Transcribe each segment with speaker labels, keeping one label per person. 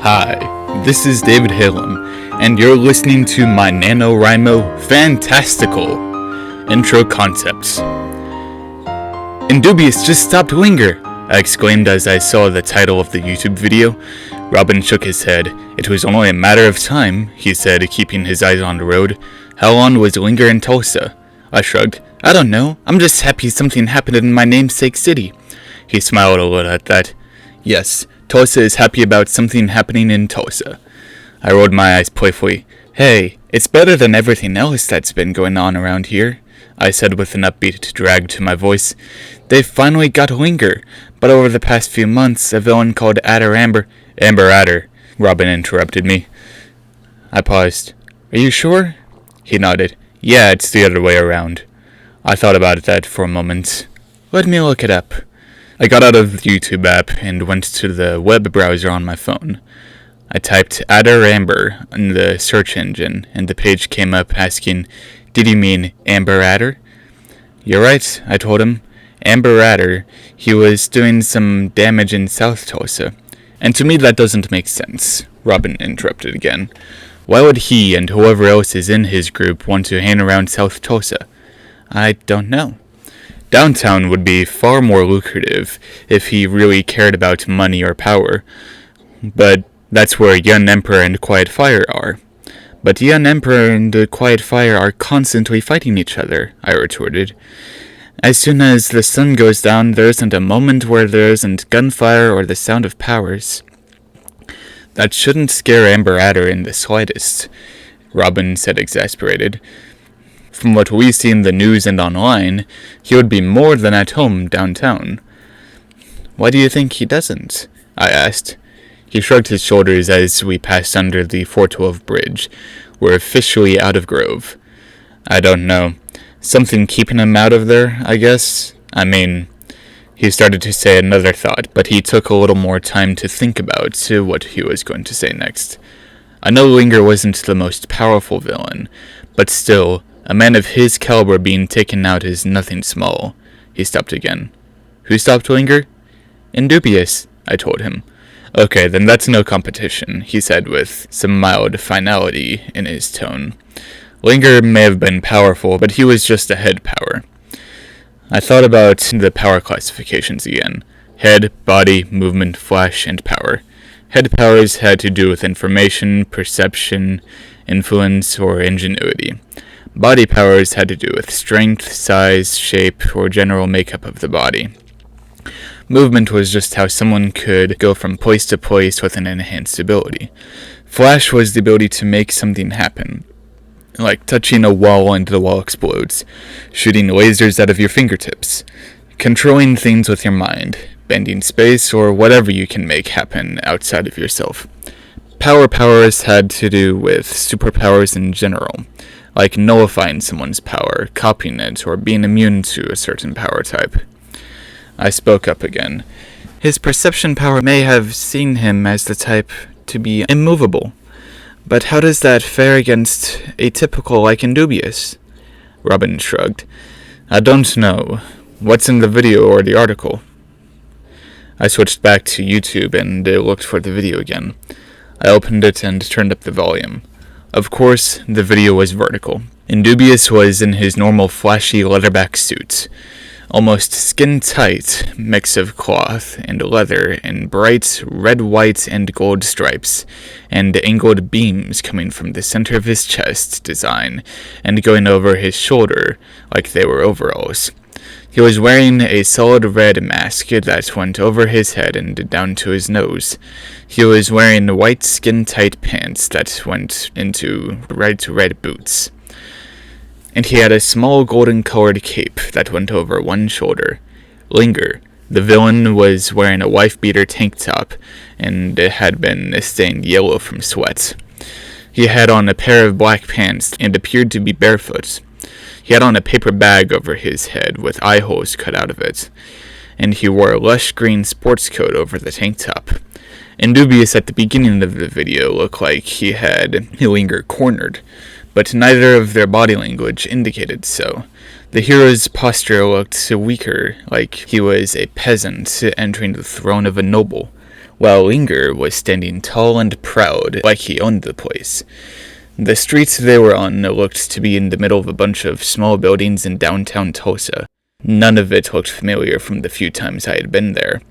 Speaker 1: Hi, this is David Halem, and you're listening to my NaNoWriMo Fantastical intro concepts. Indubious just stopped linger, I exclaimed as I saw the title of the YouTube video. Robin shook his head. It was only a matter of time, he said, keeping his eyes on the road. How long was linger in Tulsa? I shrugged. I don't know. I'm just happy something happened in my namesake city. He smiled a little at that. Yes, Tulsa is happy about something happening in Tulsa. I rolled my eyes playfully. Hey, it's better than everything else that's been going on around here, I said with an upbeat drag to my voice. They've finally got linger, but over the past few months, a villain called Amber Adder, Robin interrupted me. I paused. Are you sure? He nodded. Yeah, it's the other way around. I thought about that for a moment. Let me look it up. I got out of the YouTube app and went to the web browser on my phone. I typed Amber in the search engine, and the page came up asking, Did you mean Amber Adder? You're right, I told him. Amber Adder, he was doing some damage in South Tulsa. And to me that doesn't make sense, Robin interrupted again. Why would he and whoever else is in his group want to hang around South Tulsa? I don't know. Downtown would be far more lucrative if he really cared about money or power. But that's where Young Emperor and Quiet Fire are. But Young Emperor and Quiet Fire are constantly fighting each other, I retorted. As soon as the sun goes down, there isn't a moment where there isn't gunfire or the sound of powers. That shouldn't scare Amber Adder in the slightest, Robin said, exasperated. From what we see in the news and online, he would be more than at home downtown. Why do you think he doesn't? I asked. He shrugged his shoulders as we passed under the 412 bridge. We're officially out of Grove. I don't know. Something keeping him out of there, I guess? He started to say another thought, but he took a little more time to think about what he was going to say next. I know Linger wasn't the most powerful villain, but still, a man of his caliber being taken out is nothing small. He stopped again. Who stopped Linger? Indubious, I told him. Okay, then that's no competition, he said with some mild finality in his tone. Linger may have been powerful, but he was just a head power. I thought about the power classifications again. Head, body, movement, flash, and power. Head powers had to do with information, perception, influence, or ingenuity. Body powers had to do with strength, size, shape, or general makeup of the body. Movement was just how someone could go from place to place with an enhanced ability. Flash was the ability to make something happen, like touching a wall and the wall explodes, shooting lasers out of your fingertips, controlling things with your mind, bending space, or whatever you can make happen outside of yourself. Power powers had to do with superpowers in general, like nullifying someone's power, copying it, or being immune to a certain power type. I spoke up again. His perception power may have seen him as the type to be immovable, but how does that fare against a typical like Indubious? Robin shrugged. I don't know. What's in the video or the article? I switched back to YouTube and looked for the video again. I opened it and turned up the volume. Of course, the video was vertical. Indubious was in his normal flashy leatherback suit, almost skin-tight mix of cloth and leather in bright red, white, and gold stripes, and angled beams coming from the center of his chest design and going over his shoulder like they were overalls. He was wearing a solid red mask that went over his head and down to his nose. He was wearing white skin-tight pants that went into red boots. And he had a small golden-colored cape that went over one shoulder. Linger, the villain, was wearing a wife-beater tank top, and it had been stained yellow from sweat. He had on a pair of black pants and appeared to be barefoot. He had on a paper bag over his head with eye holes cut out of it, and he wore a lush green sports coat over the tank top. Indubious at the beginning of the video looked like he had Linger cornered, but neither of their body language indicated so. The hero's posture looked weaker, like he was a peasant entering the throne of a noble. while Linger was standing tall and proud, like he owned the place. The streets they were on looked to be in the middle of a bunch of small buildings in downtown Tulsa. None of it looked familiar from the few times I had been there.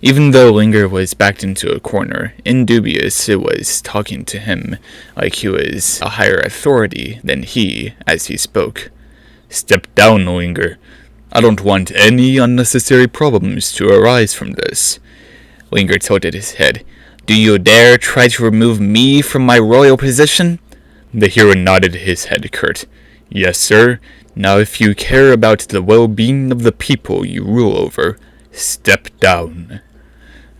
Speaker 1: Even though Linger was backed into a corner, Indubious was talking to him like he was a higher authority than he as he spoke. "Step down, Linger. I don't want any unnecessary problems to arise from this." Linger tilted his head. "Do you dare try to remove me from my royal position?" The hero nodded his head curt. "Yes, sir. Now if you care about the well-being of the people you rule over, step down."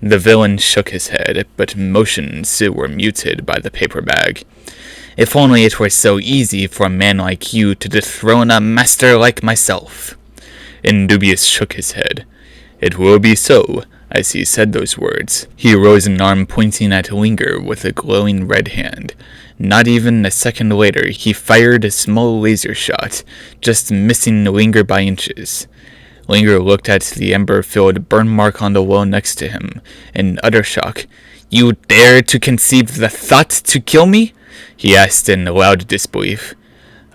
Speaker 1: The villain shook his head, but motions were muted by the paper bag. "If only it were so easy for a man like you to dethrone a master like myself." Indubious shook his head. "It will be so." As he said those words, he rose an arm pointing at Linger with a glowing red hand. Not even a second later, he fired a small laser shot, just missing Linger by inches. Linger looked at the ember-filled burn mark on the wall next to him, in utter shock. "You dare to conceive the thought to kill me?" he asked in loud disbelief.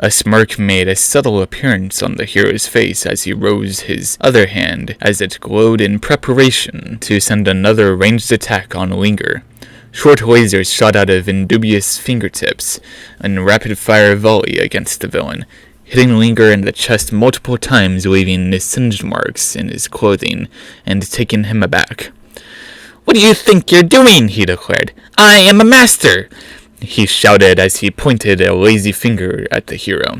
Speaker 1: A smirk made a subtle appearance on the hero's face as he rose his other hand as it glowed in preparation to send another ranged attack on Linger. Short lasers shot out of Indubious' fingertips, in rapid-fire volley against the villain, hitting Linger in the chest multiple times, leaving singed marks in his clothing and taking him aback. "What do you think you're doing?" he declared. "I am a master!" he shouted as he pointed a lazy finger at the hero.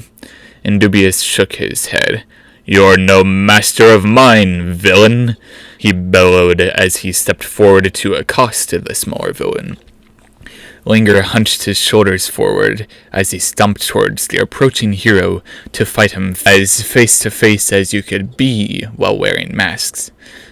Speaker 1: Indubious shook his head. "You're no master of mine, villain!" he bellowed as he stepped forward to accost the smaller villain. Linger hunched his shoulders forward as he stomped towards the approaching hero to fight him as face-to-face as you could be while wearing masks.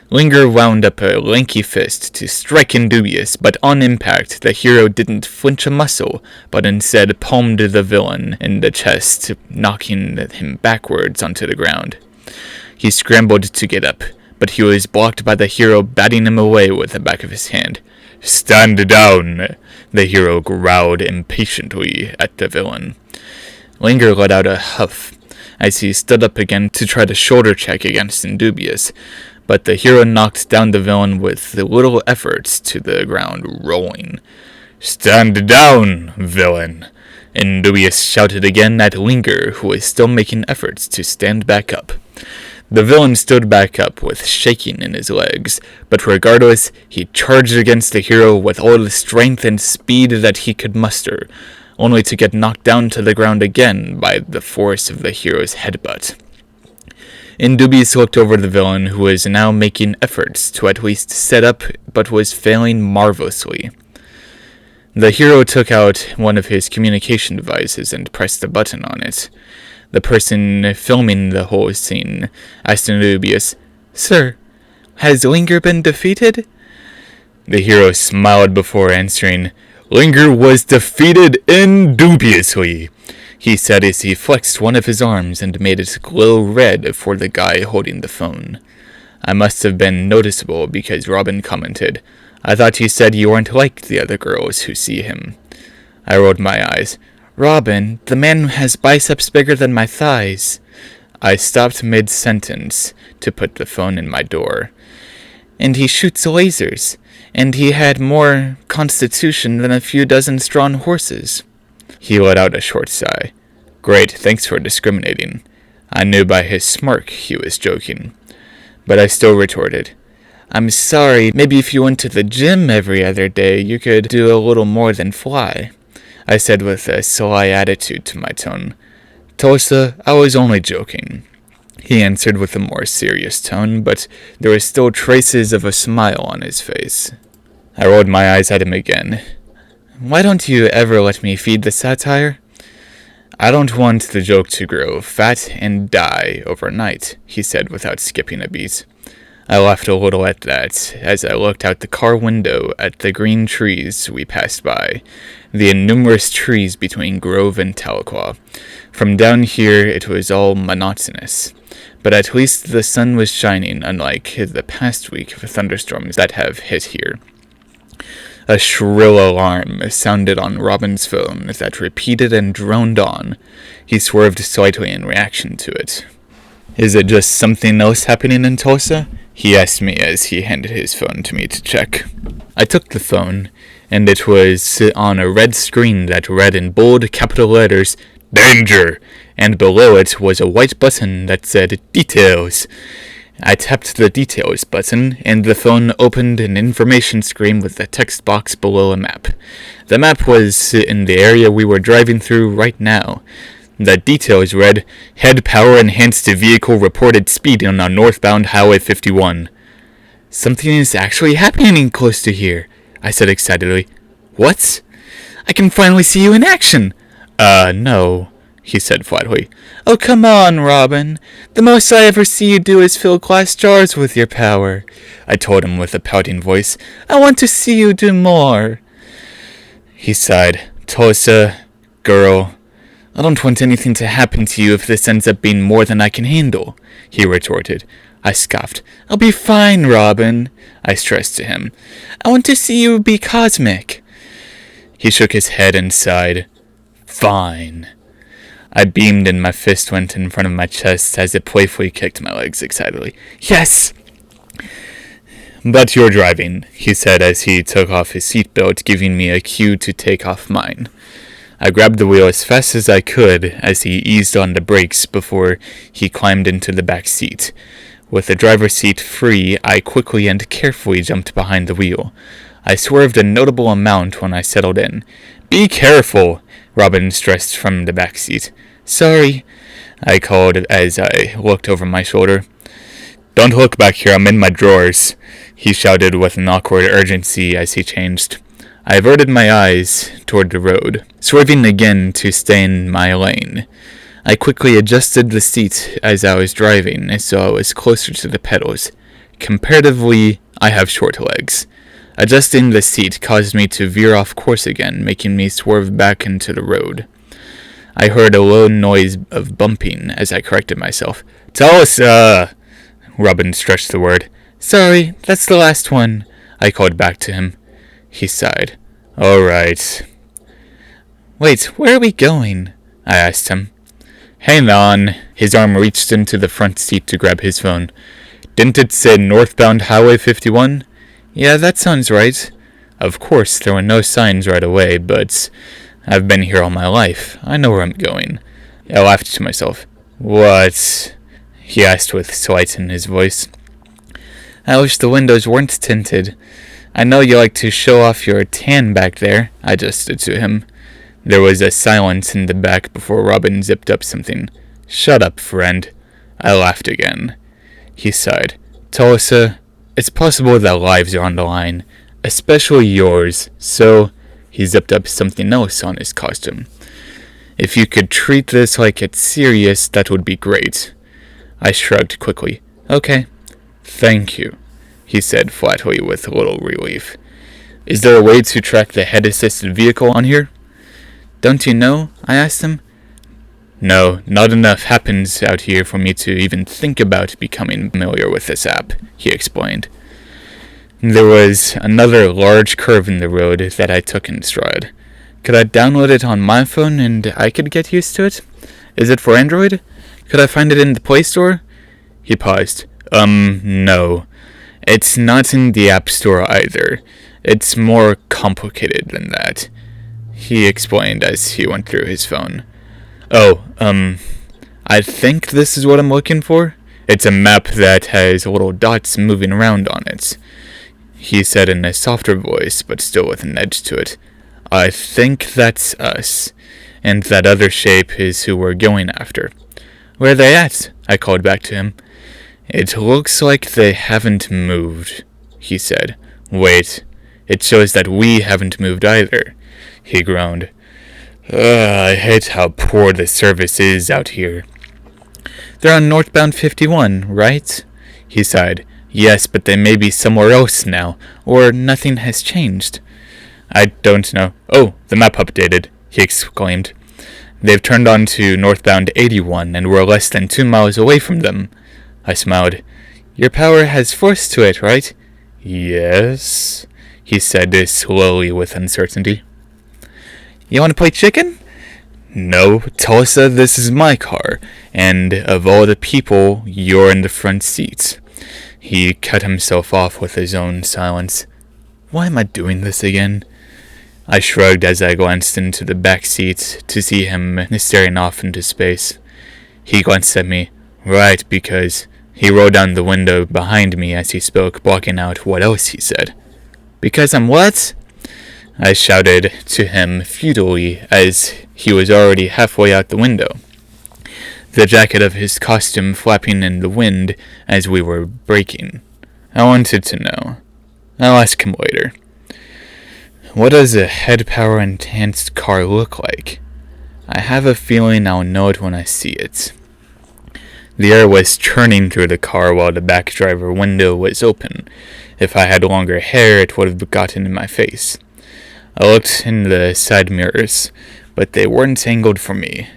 Speaker 1: Linger wound up a lanky fist to strike Indubious, but on impact, the hero didn't flinch a muscle, but instead palmed the villain in the chest, knocking him backwards onto the ground. He scrambled to get up, but he was blocked by the hero batting him away with the back of his hand. "Stand down!" the hero growled impatiently at the villain. Linger let out a huff as he stood up again to try to shoulder check against Indubious, but the hero knocked down the villain with little efforts to the ground, rolling. "Stand down, villain!" Indubious shouted again at Linger, who was still making efforts to stand back up. The villain stood back up with shaking in his legs, but regardless, he charged against the hero with all the strength and speed that he could muster, only to get knocked down to the ground again by the force of the hero's headbutt. Indubious looked over the villain, who was now making efforts to at least sit up, but was failing marvelously. The hero took out one of his communication devices and pressed a button on it. The person filming the whole scene asked Indubious, "Sir, has Linger been defeated?" The hero smiled before answering, "Linger was defeated indubiously," he said as he flexed one of his arms and made it glow red for the guy holding the phone. I must have been noticeable because Robin commented, "I thought you said you weren't like the other girls who see him." I rolled my eyes. "Robin, the man has biceps bigger than my thighs." I stopped mid-sentence to put the phone in my door. "And he shoots lasers, and he had more constitution than a few dozen strong horses." He let out a short sigh. "Great, thanks for discriminating." I knew by his smirk he was joking. But I still retorted, "I'm sorry, maybe if you went to the gym every other day, you could do a little more than fly," I said with a sly attitude to my tone. "Tulsa, I was only joking," he answered with a more serious tone, but there were still traces of a smile on his face. I rolled my eyes at him again. "Why don't you ever let me feed the satire?" "I don't want the joke to grow fat and die overnight," he said without skipping a beat. I laughed a little at that as I looked out the car window at the green trees we passed by, the innumerous trees between Grove and Tahlequah. From down here it was all monotonous, but at least the sun was shining, unlike the past week of thunderstorms that have hit here. A shrill alarm sounded on Robin's phone that repeated and droned on. He swerved slightly in reaction to it. "Is it just something else happening in Tulsa?" he asked me as he handed his phone to me to check. I took the phone, and it was on a red screen that read in bold capital letters, "Danger!" and below it was a white button that said, "Details." I tapped the Details button, and the phone opened an information screen with a text box below a map. The map was in the area we were driving through right now. The details read, "Head power enhanced vehicle reported speeding on northbound Highway 51. "Something is actually happening close to here," I said excitedly. "What? I can finally see you in action." No," he said flatly. "Oh, come on, Robin. The most I ever see you do is fill glass jars with your power," I told him with a pouting voice. "I want to see you do more." He sighed. "Tulsa, girl, I don't want anything to happen to you if this ends up being more than I can handle," he retorted. I scoffed. "I'll be fine, Robin," I stressed to him. "I want to see you be cosmic." He shook his head and sighed. "Fine." I beamed and my fist went in front of my chest as it playfully kicked my legs excitedly. "Yes!" "But you're driving," he said as he took off his seatbelt, giving me a cue to take off mine. I grabbed the wheel as fast as I could as he eased on the brakes before he climbed into the back seat. With the driver's seat free, I quickly and carefully jumped behind the wheel. I swerved a notable amount when I settled in. "Be careful," Robin stressed from the back seat. "Sorry," I called as I looked over my shoulder. "Don't look back here, I'm in my drawers," he shouted with an awkward urgency as he changed. I averted my eyes toward the road, swerving again to stay in my lane. I quickly adjusted the seat as I was driving, so I was closer to the pedals. Comparatively, I have short legs. Adjusting the seat caused me to veer off course again, making me swerve back into the road. I heard a low noise of bumping as I corrected myself. "Tulsa!" Robin stretched the word. "Sorry, that's the last one," I called back to him. He sighed. "All right." "Wait, where are we going?" I asked him. "Hang on." His arm reached into the front seat to grab his phone. "Didn't it say northbound Highway 51? "Yeah, that sounds right." Of course, there were no signs right away, but I've been here all my life. I know where I'm going. I laughed to myself. "What?" he asked with slight in his voice. "I wish the windows weren't tinted. I know you like to show off your tan back there," I adjusted to him. There was a silence in the back before Robin zipped up something. "Shut up, friend." I laughed again. He sighed. "Tulsa, it's possible that lives are on the line, especially yours, so..." He zipped up something else on his costume. "If you could treat this like it's serious, that would be great." I shrugged quickly. "Okay." "Thank you," he said flatly with a little relief. "Is there a way to track the head-assisted vehicle on here?" "Don't you know?" I asked him. "No, not enough happens out here for me to even think about becoming familiar with this app," he explained. There was another large curve in the road that I took in stride. "Could I download it on my phone and I could get used to it? Is it for Android? Could I find it in the Play Store?" He paused. No. It's not in the App Store either. It's more complicated than that," he explained as he went through his phone. "Oh, I think this is what I'm looking for. It's a map that has little dots moving around on it," he said in a softer voice, but still with an edge to it. "I think that's us, and that other shape is who we're going after." "Where are they at?" I called back to him. "It looks like they haven't moved," he said. "Wait, it shows that we haven't moved either," he groaned. I hate how poor the service is out here." "They're on northbound 51, right?" he sighed. "Yes, but they may be somewhere else now, or nothing has changed." "I don't know. Oh, the map updated," he exclaimed. "They've turned on to northbound 81, and we're less than 2 miles away from them." I smiled. "Your power has force to it, right?" "Yes," he said slowly with uncertainty. You want to play chicken? No, Tulsa, this is my car, and of all the people, you're in the front seat. He cut himself off with his own silence. Why am I doing this again? I shrugged as I glanced into the back seat to see him staring off into space. He glanced at me. Right, because he rolled down the window behind me as he spoke, blocking out what else he said. Because I'm what? I shouted to him futilely as he was already halfway out the window, the jacket of his costume flapping in the wind as we were braking. I wanted to know. I'll ask him later. What does a head power enhanced car look like? I have a feeling I'll know it when I see it. The air was churning through the car while the back driver window was open. If I had longer hair, it would have gotten in my face. I looked in the side mirrors, but they weren't angled for me.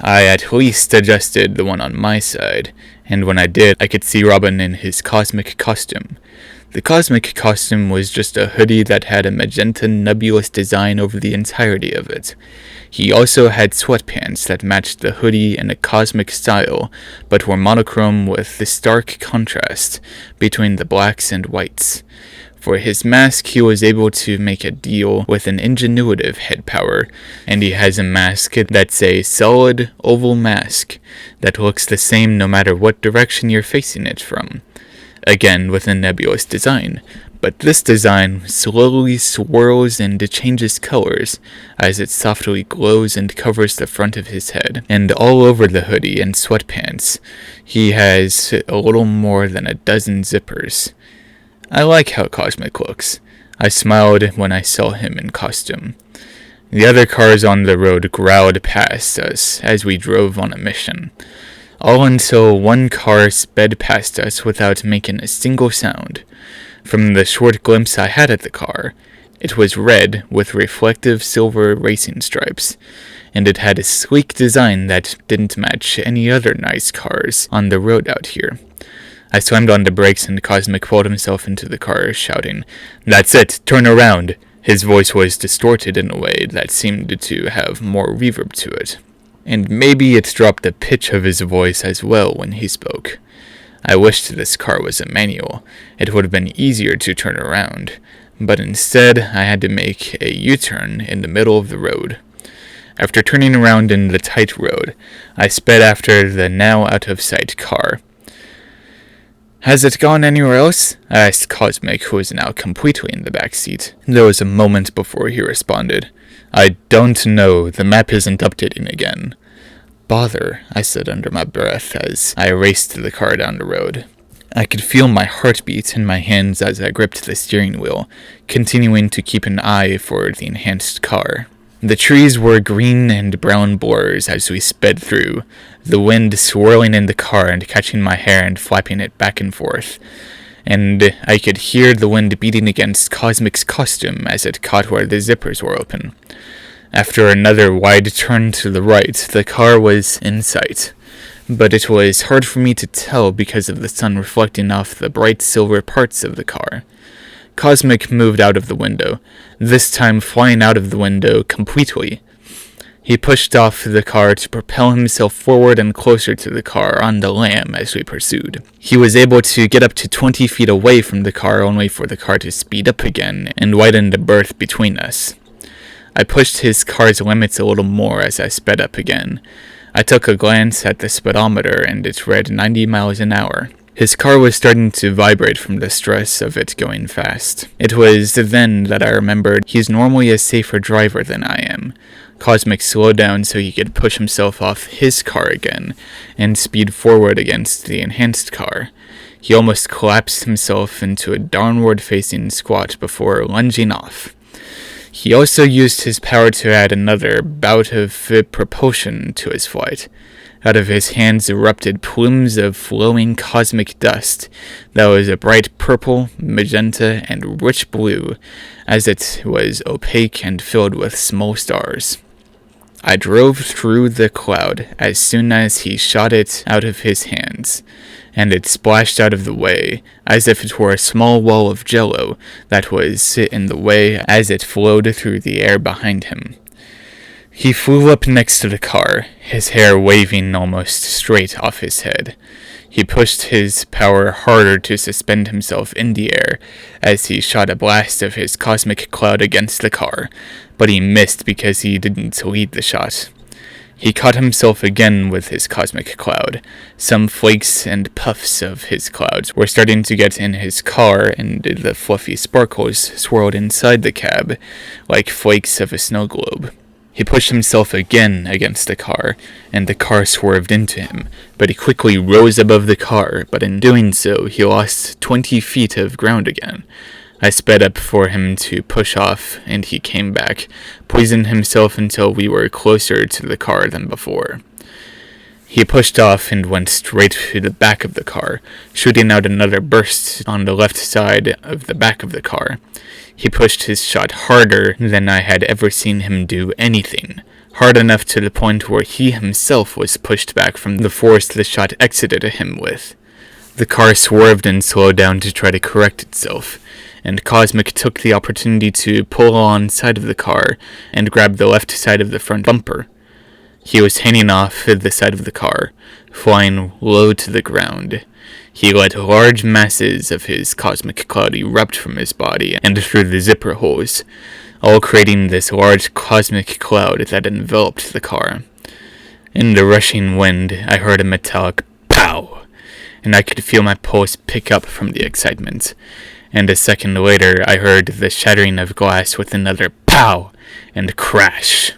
Speaker 1: I at least adjusted the one on my side, and when I did, I could see Robin in his cosmic costume. The cosmic costume was just a hoodie that had a magenta nebulous design over the entirety of it. He also had sweatpants that matched the hoodie in a cosmic style, but were monochrome with the stark contrast between the blacks and whites. For his mask, he was able to make a deal with an ingenuitive head power, and he has a mask that's a solid oval mask that looks the same no matter what direction you're facing it from. Again, with a nebulous design, but this design slowly swirls and changes colors as it softly glows and covers the front of his head. And all over the hoodie and sweatpants, he has a little more than a dozen zippers. I like how cosmic looks. I smiled when I saw him in costume. The other cars on the road growled past us as we drove on a mission. All until one car sped past us without making a single sound. From the short glimpse I had at the car, it was red with reflective silver racing stripes, and it had a sleek design that didn't match any other nice cars on the road out here. I slammed on the brakes and Cosmic pulled himself into the car, shouting, "That's it, turn around!" His voice was distorted in a way that seemed to have more reverb to it. And maybe it dropped the pitch of his voice as well when he spoke. I wished this car was a manual. It would have been easier to turn around, but instead I had to make a U-turn in the middle of the road. After turning around in the tight road, I sped after the now out-of-sight car. "Has it gone anywhere else?" I asked Cosmic, who was now completely in the back seat. There was a moment before he responded. "I don't know. The map isn't updating again." "Bother," I said under my breath as I raced the car down the road. I could feel my heartbeat in my hands as I gripped the steering wheel, continuing to keep an eye for the enhanced car. The trees were green and brown blurs as we sped through, the wind swirling in the car and catching my hair and flapping it back and forth. And I could hear the wind beating against Cosmic's costume as it caught where the zippers were open. After another wide turn to the right, the car was in sight, but it was hard for me to tell because of the sun reflecting off the bright silver parts of the car. Cosmic moved out of the window, this time flying out of the window completely. He pushed off the car to propel himself forward and closer to the car on the lam as we pursued. He was able to get up to 20 feet away from the car only for the car to speed up again and widen the berth between us. I pushed his car's limits a little more as I sped up again. I took a glance at the speedometer and it read 90 miles an hour. His car was starting to vibrate from the stress of it going fast. It was then that I remembered he's normally a safer driver than I am. Cosmic slowed down so he could push himself off his car again and speed forward against the enhanced car. He almost collapsed himself into a downward-facing squat before lunging off. He also used his power to add another bout of propulsion to his flight. Out of his hands erupted plumes of flowing cosmic dust that was a bright purple, magenta, and rich blue, as it was opaque and filled with small stars. I drove through the cloud as soon as he shot it out of his hands, and it splashed out of the way as if it were a small wall of jello that was in the way as it flowed through the air behind him. He flew up next to the car, his hair waving almost straight off his head. He pushed his power harder to suspend himself in the air as he shot a blast of his cosmic cloud against the car, but he missed because he didn't lead the shot. He caught himself again with his cosmic cloud. Some flakes and puffs of his clouds were starting to get in his car, and the fluffy sparkles swirled inside the cab like flakes of a snow globe. He pushed himself again against the car, and the car swerved into him, but he quickly rose above the car, but in doing so, he lost 20 feet of ground again. I sped up for him to push off, and he came back, poisoned himself until we were closer to the car than before. He pushed off and went straight to the back of the car, shooting out another burst on the left side of the back of the car. He pushed his shot harder than I had ever seen him do anything, hard enough to the point where he himself was pushed back from the force the shot exited him with. The car swerved and slowed down to try to correct itself, and Cosmic took the opportunity to pull on side of the car and grab the left side of the front bumper. He was hanging off the side of the car, flying low to the ground. He let large masses of his cosmic cloud erupt from his body and through the zipper holes, all creating this large cosmic cloud that enveloped the car. In the rushing wind, I heard a metallic pow, and I could feel my pulse pick up from the excitement. And a second later, I heard the shattering of glass with another pow and crash.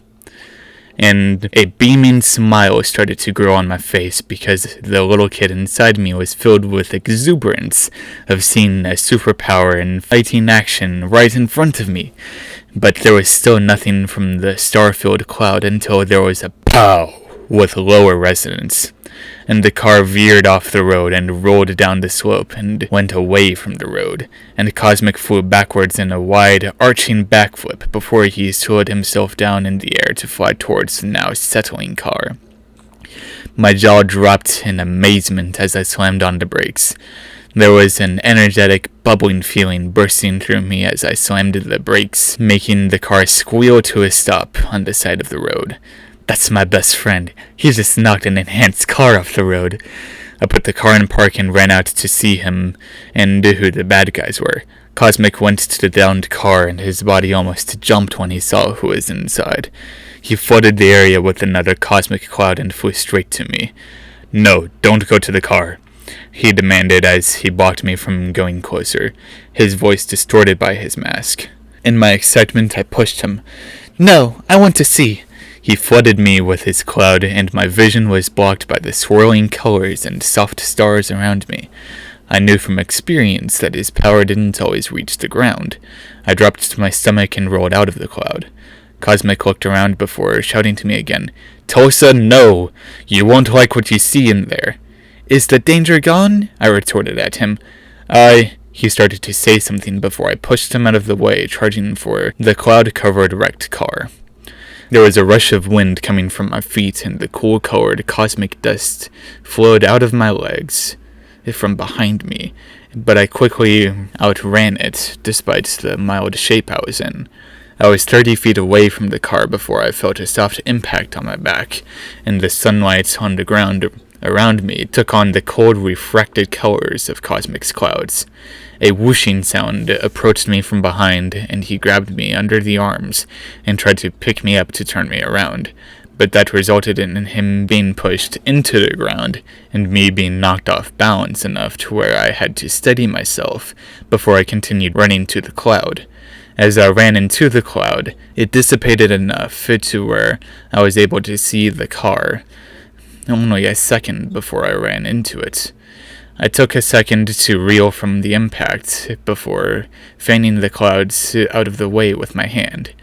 Speaker 1: And a beaming smile started to grow on my face because the little kid inside me was filled with exuberance of seeing a superpower and fighting action right in front of me. But there was still nothing from the star-filled cloud until there was a pow with lower resonance, and the car veered off the road and rolled down the slope and went away from the road, and Cosmic flew backwards in a wide, arching backflip before he slowed himself down in the air to fly towards the now settling car. My jaw dropped in amazement as I slammed on the brakes. There was an energetic, bubbling feeling bursting through me as I slammed the brakes, making the car squeal to a stop on the side of the road. That's my best friend. He just knocked an enhanced car off the road. I put the car in park and ran out to see him and who the bad guys were. Cosmic went to the downed car and his body almost jumped when he saw who was inside. He flooded the area with another cosmic cloud and flew straight to me. "No, don't go to the car," he demanded as he blocked me from going closer, his voice distorted by his mask. In my excitement, I pushed him. "No, I want to see." He flooded me with his cloud, and my vision was blocked by the swirling colors and soft stars around me. I knew from experience that his power didn't always reach the ground. I dropped to my stomach and rolled out of the cloud. Cosmic looked around before shouting to me again, "Tulsa, no! You won't like what you see in there." "Is the danger gone?" I retorted at him. He started to say something before I pushed him out of the way, charging for the cloud-covered wrecked car. There was a rush of wind coming from my feet, and the cool-colored cosmic dust flowed out of my legs from behind me, but I quickly outran it, despite the mild shape I was in. I was 30 feet away from the car before I felt a soft impact on my back, and the sunlight on the ground around me took on the cold, refracted colors of Cosmic's clouds. A whooshing sound approached me from behind, and he grabbed me under the arms and tried to pick me up to turn me around, but that resulted in him being pushed into the ground and me being knocked off balance enough to where I had to steady myself before I continued running to the cloud. As I ran into the cloud, it dissipated enough to where I was able to see the car, only a second before I ran into it. I took a second to reel from the impact before fanning the clouds out of the way with my hand.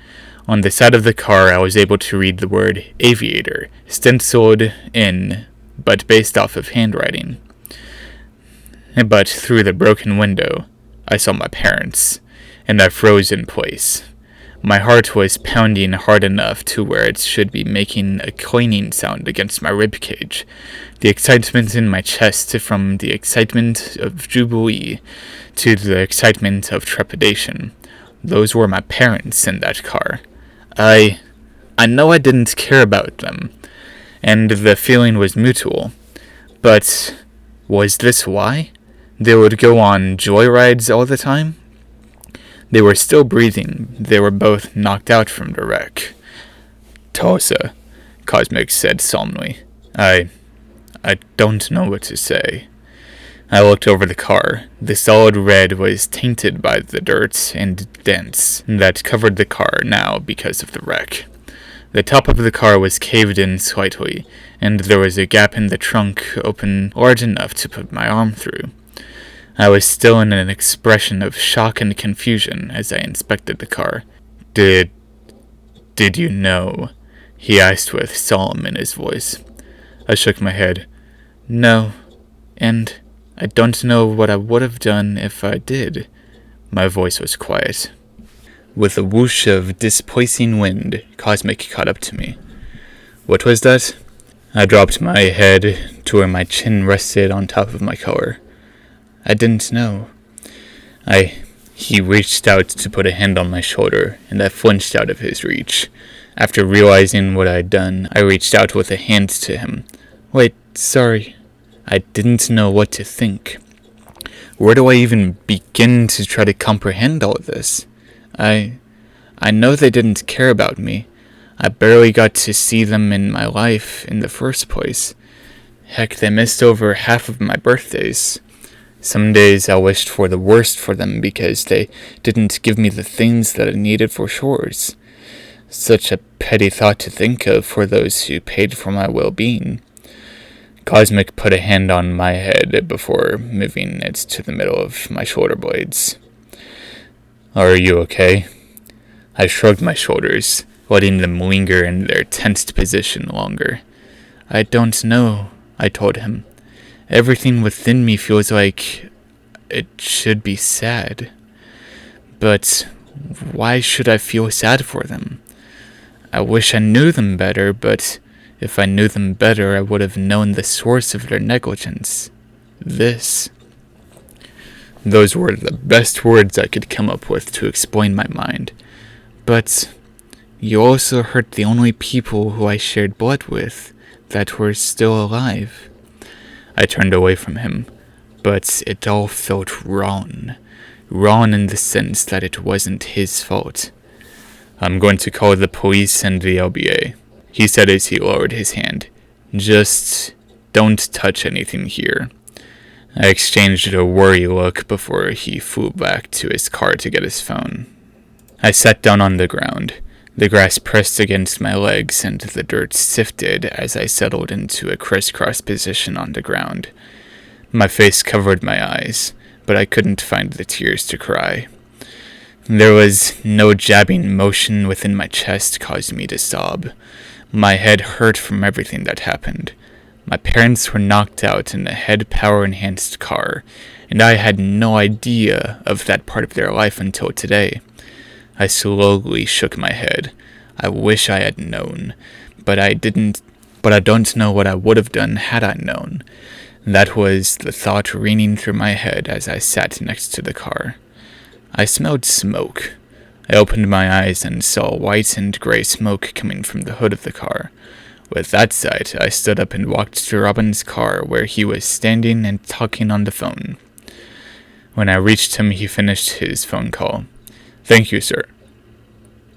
Speaker 1: On the side of the car, I was able to read the word aviator, stenciled in, but based off of handwriting. But through the broken window, I saw my parents, and I froze in place. My heart was pounding hard enough to where it should be making a clanging sound against my ribcage. The excitement in my chest, from the excitement of jubilee to the excitement of trepidation. Those were my parents in that car. I know I didn't care about them, and the feeling was mutual. But was this why? They would go on joyrides all the time? They were still breathing. They were both knocked out from the wreck. Tulsa, Cosmic said solemnly. I don't know what to say. I looked over the car. The solid red was tainted by the dirt and dents that covered the car now because of the wreck. The top of the car was caved in slightly, and there was a gap in the trunk open large enough to put my arm through. I was still in an expression of shock and confusion as I inspected the car. Did you know? He asked with solemn in his voice. I shook my head. No, and I don't know what I would have done if I did. My voice was quiet. With a whoosh of displacing wind, Cosmic caught up to me. What was that? I dropped my head to where my chin rested on top of my collar. I didn't know. He reached out to put a hand on my shoulder, and I flinched out of his reach. After realizing what I'd done, I reached out with a hand to him. Wait, sorry. I didn't know what to think. Where do I even begin to try to comprehend all this? I know they didn't care about me. I barely got to see them in my life in the first place. Heck, they missed over half of my birthdays. Some days I wished for the worst for them because they didn't give me the things that I needed for chores. Such a petty thought to think of for those who paid for my well-being. Cosmic put a hand on my head before moving it to the middle of my shoulder blades. Are you okay? I shrugged my shoulders, letting them linger in their tensed position longer. I don't know, I told him. Everything within me feels like it should be sad. But why should I feel sad for them? I wish I knew them better, but if I knew them better, I would have known the source of their negligence. This. Those were the best words I could come up with to explain my mind. But you also hurt the only people who I shared blood with that were still alive. I turned away from him, but it all felt wrong. Wrong in the sense that it wasn't his fault. I'm going to call the police and the LBA, he said as he lowered his hand. Just don't touch anything here. I exchanged a worry look before he flew back to his car to get his phone. I sat down on the ground. The grass pressed against my legs and the dirt sifted as I settled into a crisscross position on the ground. My face covered my eyes, but I couldn't find the tears to cry. There was no jabbing motion within my chest caused me to sob. My head hurt from everything that happened. My parents were knocked out in a head power-enhanced car, and I had no idea of that part of their life until today. I slowly shook my head. I wish I had known, but I didn't. But I don't know what I would have done had I known. That was the thought ringing through my head as I sat next to the car. I smelled smoke. I opened my eyes and saw white and gray smoke coming from the hood of the car. With that sight, I stood up and walked to Robin's car where he was standing and talking on the phone. When I reached him, he finished his phone call. Thank you, sir.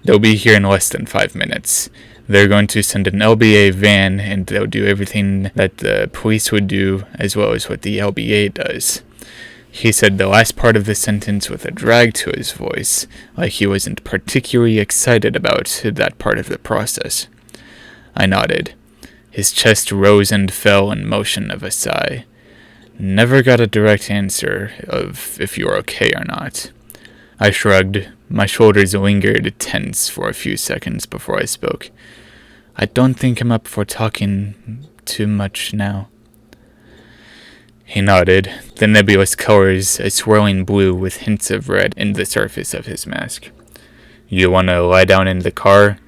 Speaker 1: They'll be here in less than 5 minutes. They're going to send an LBA van, and they'll do everything that the police would do, as well as what the LBA does. He said the last part of the sentence with a drag to his voice, like he wasn't particularly excited about that part of the process. I nodded. His chest rose and fell in motion of a sigh. Never got a direct answer of if you were okay or not. I shrugged. My shoulders lingered tense for a few seconds before I spoke. I don't think I'm up for talking too much now. He nodded, the nebulous colors a swirling blue with hints of red in the surface of his mask. You want to lie down in the car?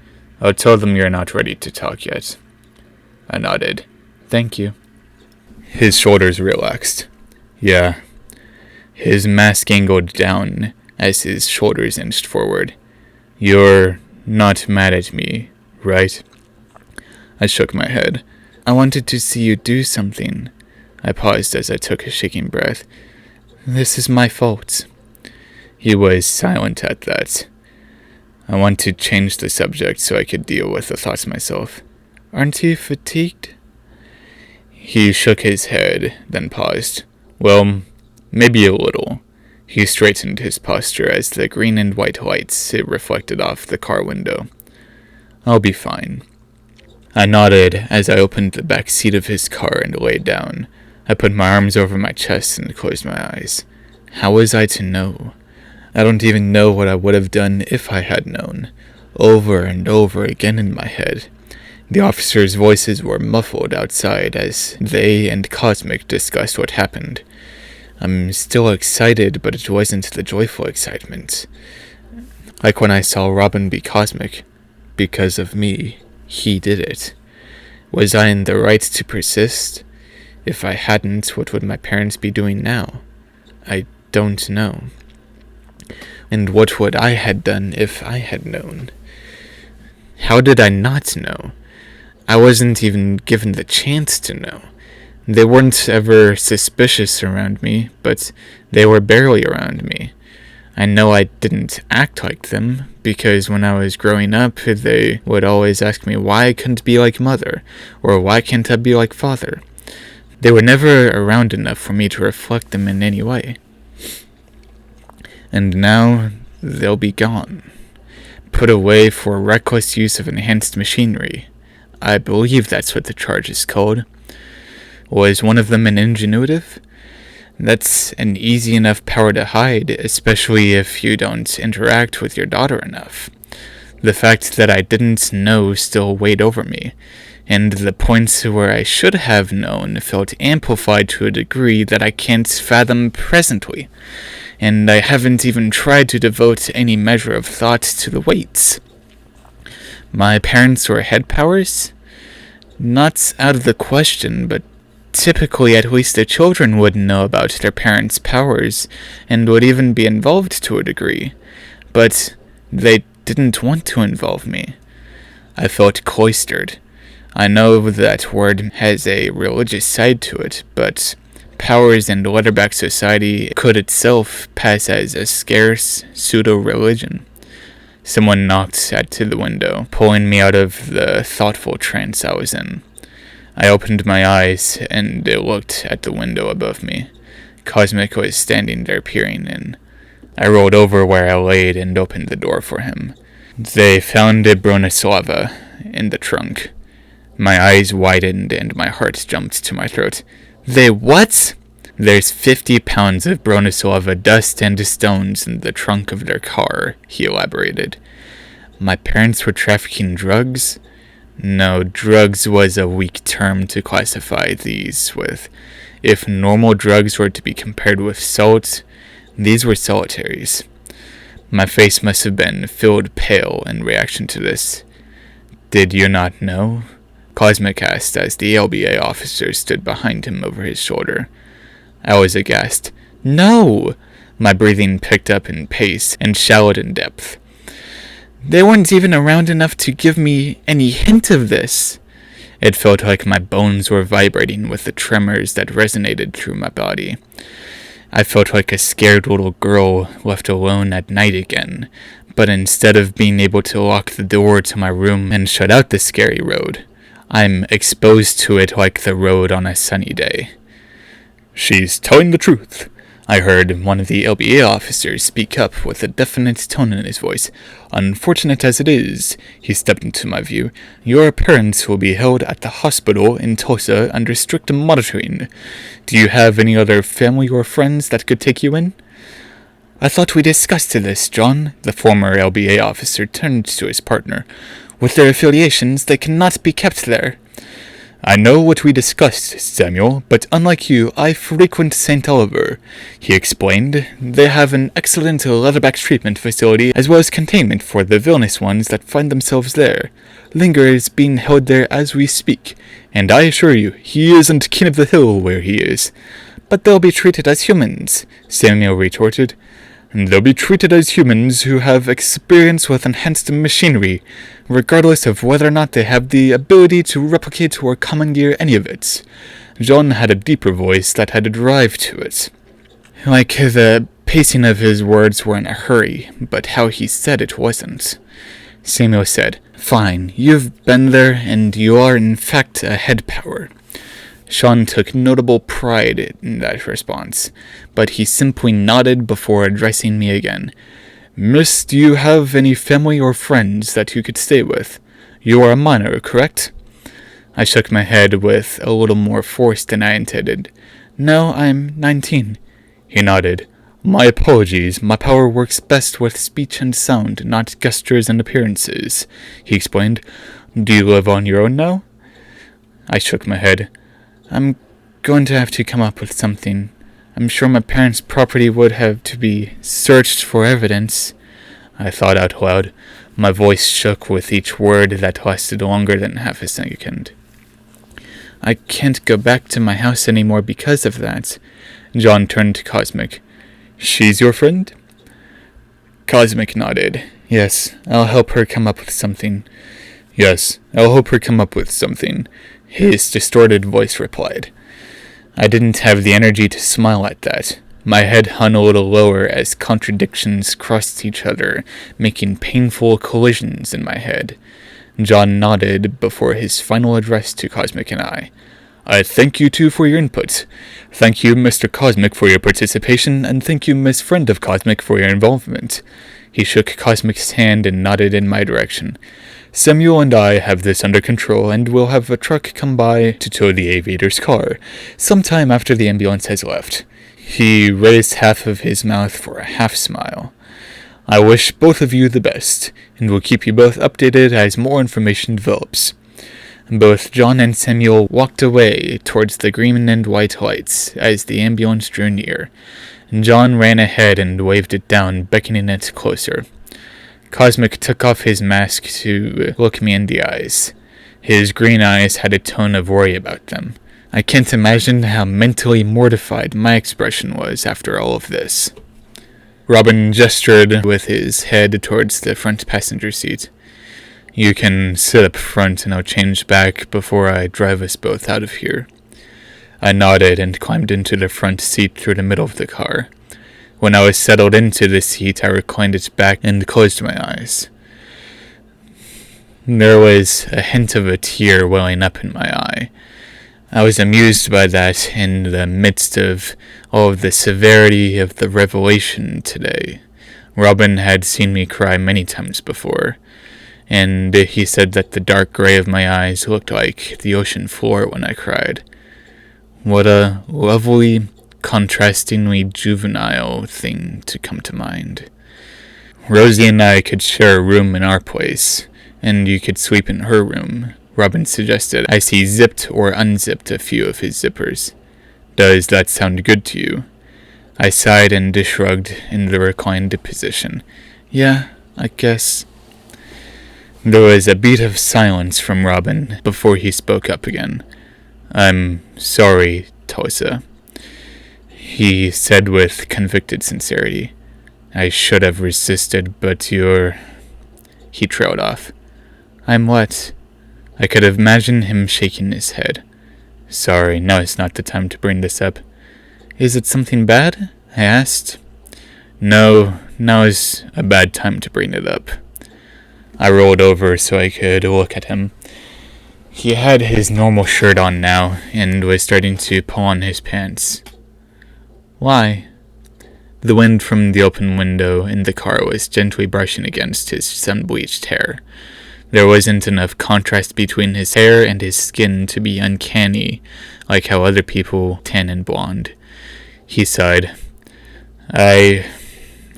Speaker 1: I'll tell them you're not ready to talk yet. I nodded. Thank you. His shoulders relaxed. Yeah. His mask angled down as his shoulders inched forward. You're not mad at me, right? I shook my head. I wanted to see you do something. I paused as I took a shaking breath. This is my fault. He was silent at that. I wanted to change the subject so I could deal with the thoughts myself. Aren't you fatigued? He shook his head, then paused. Well, maybe a little. He straightened his posture as the green and white lights reflected off the car window. I'll be fine. I nodded as I opened the back seat of his car and lay down. I put my arms over my chest and closed my eyes. How was I to know? I don't even know what I would have done if I had known. Over and over again in my head. The officers' voices were muffled outside as they and Cosmic discussed what happened. I'm still excited, but it wasn't the joyful excitement. Like when I saw Robin be Cosmic. Because of me, he did it. Was I in the right to persist? If I hadn't, what would my parents be doing now? I don't know. And what would I had done if I had known? How did I not know? I wasn't even given the chance to know. They weren't ever suspicious around me, but they were barely around me. I know I didn't act like them, because when I was growing up, they would always ask me why I couldn't be like Mother, or why can't I be like Father. They were never around enough for me to reflect them in any way. And now, they'll be gone. Put away for reckless use of enhanced machinery. I believe that's what the charge is called. Was one of them an ingenuitive? That's an easy enough power to hide, especially if you don't interact with your daughter enough. The fact that I didn't know still weighed over me, and the points where I should have known felt amplified to a degree that I can't fathom presently, and I haven't even tried to devote any measure of thought to the weights. My parents were head powers? Not out of the question, but typically at least the children would know about their parents' powers, and would even be involved to a degree. But they didn't want to involve me. I felt cloistered. I know that word has a religious side to it, but powers and letterback society could itself pass as a scarce pseudo-religion. Someone knocked at the window, pulling me out of the thoughtful trance I was in. I opened my eyes and looked at the window above me. Cosmic was standing there peering in. I rolled over where I laid and opened the door for him. They found a Bronislava in the trunk. My eyes widened and my heart jumped to my throat. They what? There's 50 pounds of Bronislava dust and stones in the trunk of their car, he elaborated. My parents were trafficking drugs? No, drugs was a weak term to classify these with. If normal drugs were to be compared with salt, these were solitaries. My face must have been filled pale in reaction to this. Did you not know? Cosmic asked as the LBA officer stood behind him over his shoulder. I was aghast. No! My breathing picked up in pace and shallowed in depth. They weren't even around enough to give me any hint of this. It felt like my bones were vibrating with the tremors that resonated through my body. I felt like a scared little girl left alone at night again, but instead of being able to lock the door to my room and shut out the scary road, I'm exposed to it like the road on a sunny day. She's telling the truth, I heard one of the LBA officers speak up with a definite tone in his voice. Unfortunate as it is, he stepped into my view, your parents will be held at the hospital in Tulsa under strict monitoring. Do you have any other family or friends that could take you in? I thought we discussed this, John. The former LBA officer turned to his partner. With their affiliations, they cannot be kept there. I know what we discussed, Samuel, but unlike you, I frequent St. Oliver, he explained. They have an excellent leatherback treatment facility, as well as containment for the villainous ones that find themselves there. Linger is being held there as we speak, and I assure you, he isn't king of the hill where he is. But they'll be treated as humans, Samuel retorted. They'll be treated as humans who have experience with enhanced machinery, regardless of whether or not they have the ability to replicate or commandeer any of it. John had a deeper voice that had a drive to it. Like the pacing of his words were in a hurry, but how he said it wasn't. Samuel said, Fine, you've been there, and you are in fact a head power. Sean took notable pride in that response, but he simply nodded before addressing me again. Miss, do you have any family or friends that you could stay with? You are a minor, correct? I shook my head with a little more force than I intended. No, I'm 19. He nodded. My apologies, my power works best with speech and sound, not gestures and appearances, he explained. Do you live on your own now? I shook my head. I'm going to have to come up with something. I'm sure my parents' property would have to be searched for evidence. I thought out loud. My voice shook with each word that lasted longer than half a second. I can't go back to my house anymore because of that. John turned to Cosmic. She's your friend? Cosmic nodded. Yes, I'll help her come up with something. Yes, I'll help her come up with something. His distorted voice replied. I didn't have the energy to smile at that. My head hung a little lower as contradictions crossed each other, making painful collisions in my head. John nodded before his final address to Cosmic and I thank you two for your input. Thank you, Mr. Cosmic, for your participation, and thank you, Miss Friend of Cosmic, for your involvement. He shook Cosmic's hand and nodded in my direction. Samuel and I have this under control, and we'll have a truck come by to tow the aviator's car, sometime after the ambulance has left. He raised half of his mouth for a half smile. I wish both of you the best, and will keep you both updated as more information develops. Both John and Samuel walked away towards the green and white lights as the ambulance drew near. John ran ahead and waved it down, beckoning it closer. Cosmic took off his mask to look me in the eyes. His green eyes had a tone of worry about them. I can't imagine how mentally mortified my expression was after all of this. Robin gestured with his head towards the front passenger seat. You can sit up front and I'll change back before I drive us both out of here. I nodded and climbed into the front seat through the middle of the car. When I was settled into the seat, I reclined it back and closed my eyes. There was a hint of a tear welling up in my eye. I was amused by that in the midst of all of the severity of the revelation today. Robin had seen me cry many times before, and he said that the dark gray of my eyes looked like the ocean floor when I cried. What a lovely, contrastingly juvenile thing to come to mind. Rosie and I could share a room in our place, and you could sleep in her room, Robin suggested as he zipped or unzipped a few of his zippers. Does that sound good to you? I sighed and shrugged in the reclined position. Yeah, I guess. There was a beat of silence from Robin before he spoke up again. I'm sorry, Tulsa, he said with convicted sincerity. I should have resisted, but you're... He trailed off. I'm what? I could imagine him shaking his head. Sorry, now is not the time to bring this up. Is it something bad? I asked. No, now is a bad time to bring it up. I rolled over so I could look at him. He had his normal shirt on now, and was starting to pull on his pants. Why? The wind from the open window in the car was gently brushing against his sun-bleached hair. There wasn't enough contrast between his hair and his skin to be uncanny, like how other people tan and blonde. He sighed. I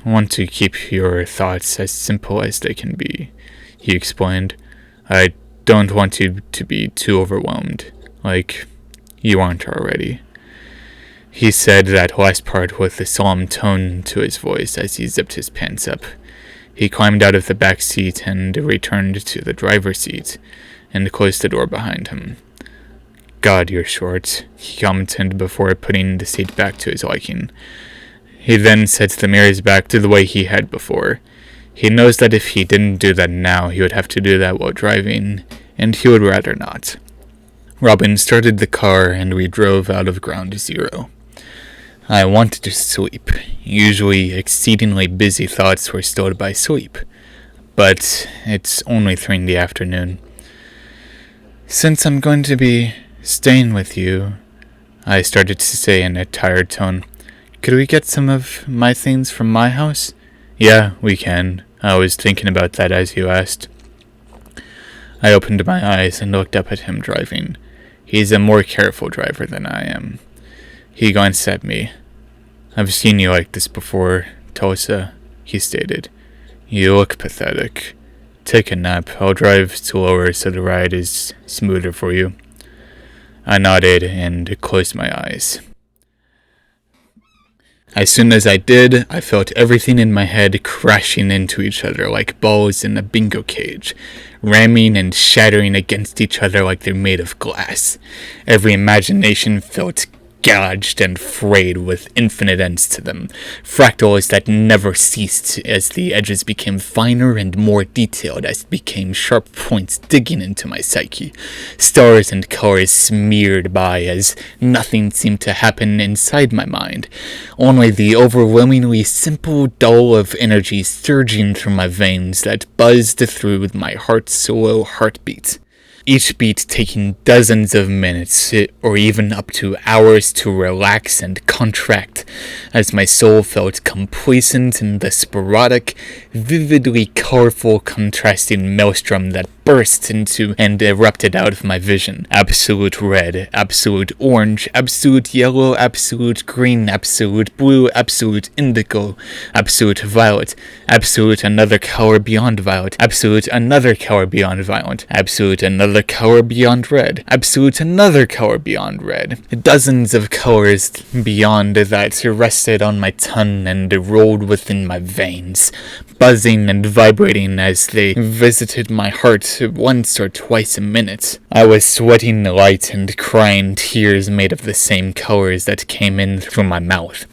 Speaker 1: want to keep your thoughts as simple as they can be, he explained. I don't want you to be too overwhelmed. Like, you aren't already. He said that last part with a solemn tone to his voice as he zipped his pants up. He climbed out of the back seat and returned to the driver's seat and closed the door behind him. God, you're short, he commented before putting the seat back to his liking. He then set the mirrors back to the way he had before. He knows that if he didn't do that now, he would have to do that while driving, and he would rather not. Robin started the car and we drove out of Ground Zero. I wanted to sleep. Usually exceedingly busy thoughts were stilled by sleep. But it's only 3 in the afternoon. Since I'm going to be staying with you, I started to say in a tired tone, could we get some of my things from my house? Yeah, we can. I was thinking about that as you asked. I opened my eyes and looked up at him driving. He's a more careful driver than I am. He glanced at me. I've seen you like this before, Tulsa, he stated. You look pathetic. Take a nap. I'll drive slower so the ride is smoother for you. I nodded and closed my eyes. As soon as I did, I felt everything in my head crashing into each other like balls in a bingo cage, ramming and shattering against each other like they're made of glass. Every imagination felt gouged and frayed with infinite ends to them, fractals that never ceased as the edges became finer and more detailed as it became sharp points digging into my psyche, stars and colors smeared by as nothing seemed to happen inside my mind, only the overwhelmingly simple dull of energy surging through my veins that buzzed through my heart's slow heartbeat. Each beat taking dozens of minutes, or even up to hours to relax and contract, as my soul felt complacent in the sporadic, vividly colorful, contrasting maelstrom that burst into and erupted out of my vision. Absolute red, absolute orange, absolute yellow, absolute green, absolute blue, absolute indigo, absolute violet, absolute another color beyond violet, absolute another color beyond violet, absolute another color beyond red, absolute another color beyond red. Dozens of colors beyond that rested on my tongue and rolled within my veins, buzzing and vibrating as they visited my heart once or twice a minute. I was sweating light and crying tears made of the same colors that came in through my mouth.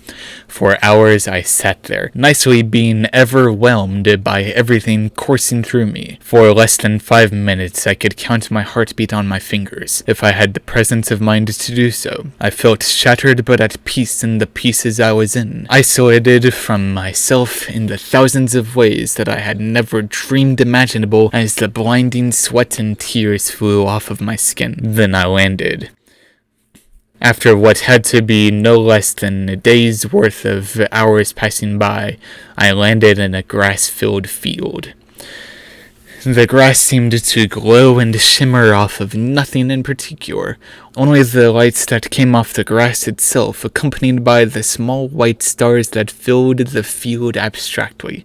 Speaker 1: For hours I sat there, nicely being overwhelmed by everything coursing through me. For less than 5 minutes I could count my heartbeat on my fingers, if I had the presence of mind to do so. I felt shattered but at peace in the pieces I was in, isolated from myself in the thousands of ways that I had never dreamed imaginable as the blinding sweat and tears flew off of my skin. Then I landed. After what had to be no less than a day's worth of hours passing by, I landed in a grass-filled field. The grass seemed to glow and shimmer off of nothing in particular, only the lights that came off the grass itself, accompanied by the small white stars that filled the field abstractly.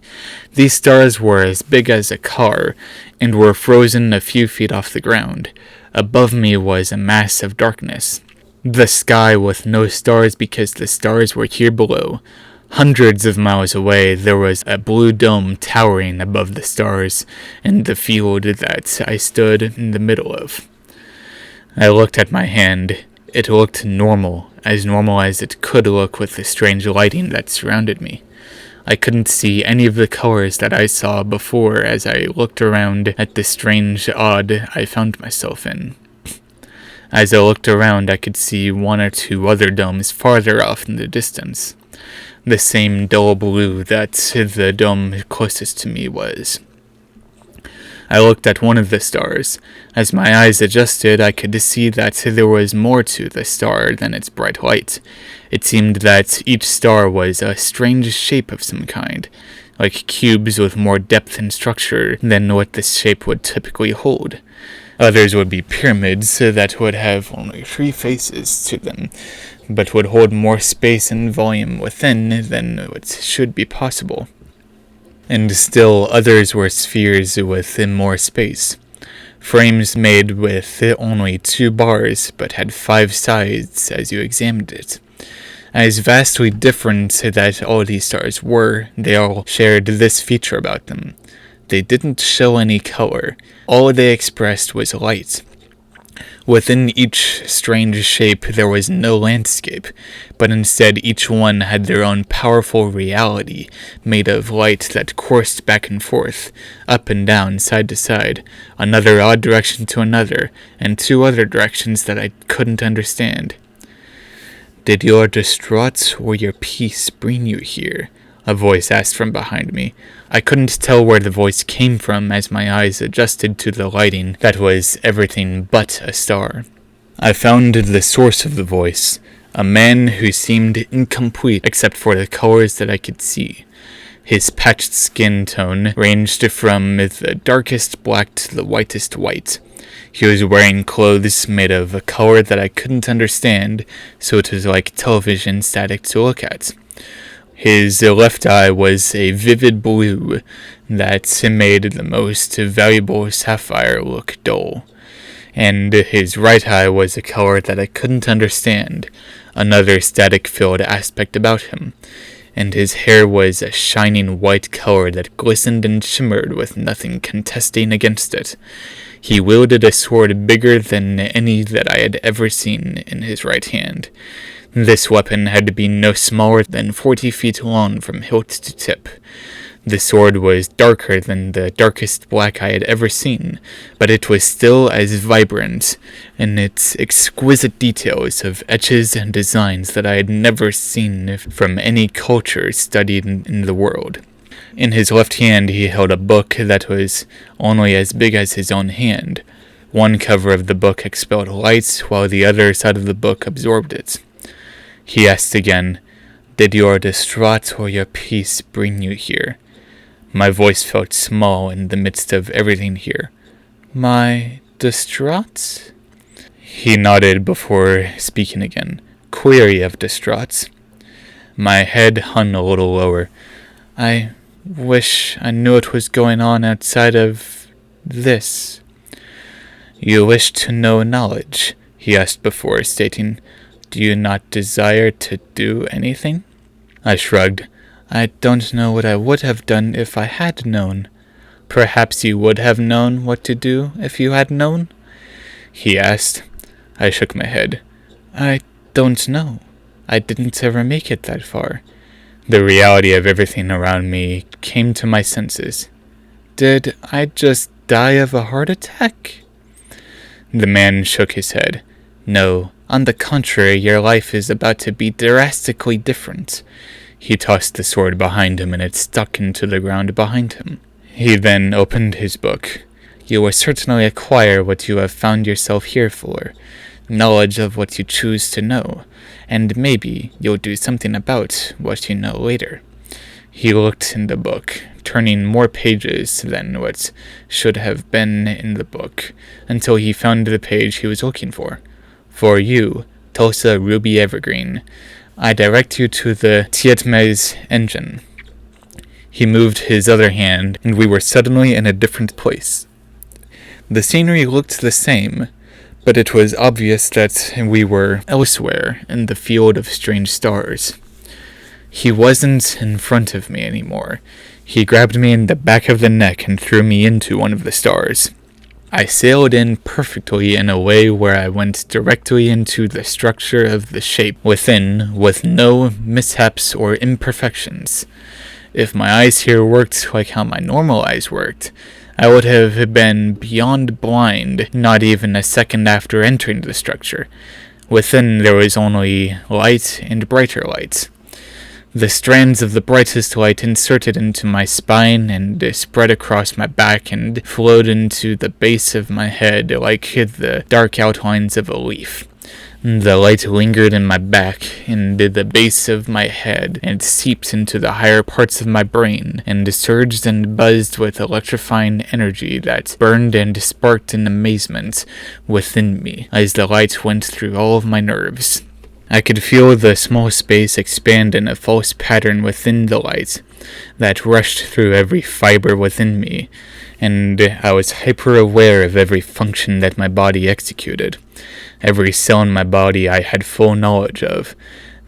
Speaker 1: These stars were as big as a car, and were frozen a few feet off the ground. Above me was a mass of darkness. The sky with no stars because the stars were here below. Hundreds of miles away, there was a blue dome towering above the stars in the field that I stood in the middle of. I looked at my hand. It looked normal as it could look with the strange lighting that surrounded me. I couldn't see any of the colors that I saw before as I looked around at the strange odd I found myself in. As I looked around, I could see 1 or 2 other domes farther off in the distance. The same dull blue that the dome closest to me was. I looked at one of the stars. As my eyes adjusted, I could see that there was more to the star than its bright light. It seemed that each star was a strange shape of some kind, like cubes with more depth and structure than what this shape would typically hold. Others would be pyramids that would have only 3 faces to them, but would hold more space and volume within than what should be possible. And still others were spheres with more space. frames made with only 2 bars but had 5 sides as you examined it. As vastly different that all these stars were, they all shared this feature about them. They didn't show any color. All they expressed was light. Within each strange shape there was no landscape, but instead each one had their own powerful reality, made of light that coursed back and forth, up and down, side to side, another odd direction to another, and 2 other directions that I couldn't understand. "Did your distraught or your peace bring you here?" a voice asked from behind me. I couldn't tell where the voice came from as my eyes adjusted to the lighting that was everything but a star. I found the source of the voice, a man who seemed incomplete except for the colors that I could see. His patched skin tone ranged from the darkest black to the whitest white. He was wearing clothes made of a color that I couldn't understand, so it was like television static to look at. His left eye was a vivid blue that made the most valuable sapphire look dull, and his right eye was a color that I couldn't understand, another static-filled aspect about him, and his hair was a shining white color that glistened and shimmered with nothing contesting against it. He wielded a sword bigger than any that I had ever seen in his right hand. This weapon had to be no smaller than 40 feet long from hilt to tip. The sword was darker than the darkest black I had ever seen, but it was still as vibrant in its exquisite details of etches and designs that I had never seen from any culture studied in the world. In his left hand he held a book that was only as big as his own hand. One cover of the book expelled light, while the other side of the book absorbed it. He asked again, "Did your distraught or your peace bring you here?" My voice felt small in the midst of everything here. "My distraught?" He nodded before speaking again. "Query of distraught." My head hung a little lower. "I wish I knew what was going on outside of this." "You wish to know knowledge?" he asked before stating, "Do you not desire to do anything?" I shrugged. "I don't know what I would have done if I had known." "Perhaps you would have known what to do if you had known?" he asked. I shook my head. "I don't know. I didn't ever make it that far." The reality of everything around me came to my senses. "Did I just die of a heart attack?" The man shook his head. "No. On the contrary, your life is about to be drastically different." He tossed the sword behind him and it stuck into the ground behind him. He then opened his book. "You will certainly acquire what you have found yourself here for, knowledge of what you choose to know, and maybe you'll do something about what you know later." He looked in the book, turning more pages than what should have been in the book, until he found the page he was looking for. "For you, Tulsa Ruby Evergreen, I direct you to the Tietmez engine." He moved his other hand, and we were suddenly in a different place. The scenery looked the same, but it was obvious that we were elsewhere in the field of strange stars. He wasn't in front of me anymore. He grabbed me in the back of the neck and threw me into one of the stars. I sailed in perfectly in a way where I went directly into the structure of the shape within, with no mishaps or imperfections. If my eyes here worked like how my normal eyes worked, I would have been beyond blind not even a second after entering the structure. Within there was only light and brighter light. The strands of the brightest light inserted into my spine and spread across my back and flowed into the base of my head like the dark outlines of a leaf. The light lingered in my back and the base of my head and seeped into the higher parts of my brain and surged and buzzed with electrifying energy that burned and sparked in amazement within me as the light went through all of my nerves. I could feel the small space expand in a false pattern within the light that rushed through every fiber within me, and I was hyper-aware of every function that my body executed. Every cell in my body I had full knowledge of.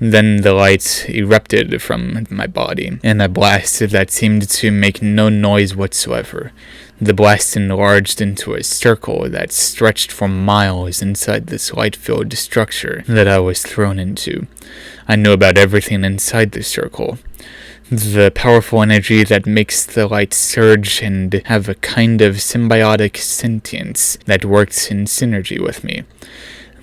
Speaker 1: Then the light erupted from my body in a blast that seemed to make no noise whatsoever. The blast enlarged into a circle that stretched for miles inside this light-filled structure that I was thrown into. I knew about everything inside the circle. The powerful energy that makes the light surge and have a kind of symbiotic sentience that worked in synergy with me.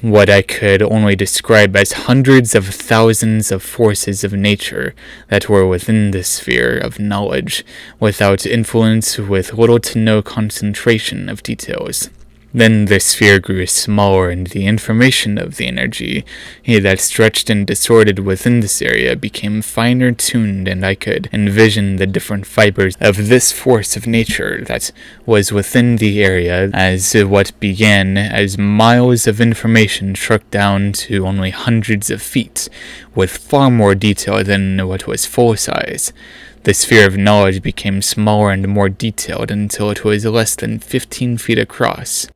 Speaker 1: What I could only describe as hundreds of thousands of forces of nature that were within the sphere of knowledge, without influence, with little to no concentration of details. Then the sphere grew smaller, and the information of the energy that stretched and disordered within this area became finer tuned, and I could envision the different fibers of this force of nature that was within the area as what began as miles of information shrunk down to only hundreds of feet, with far more detail than what was full size. The sphere of knowledge became smaller and more detailed until it was less than 15 feet across.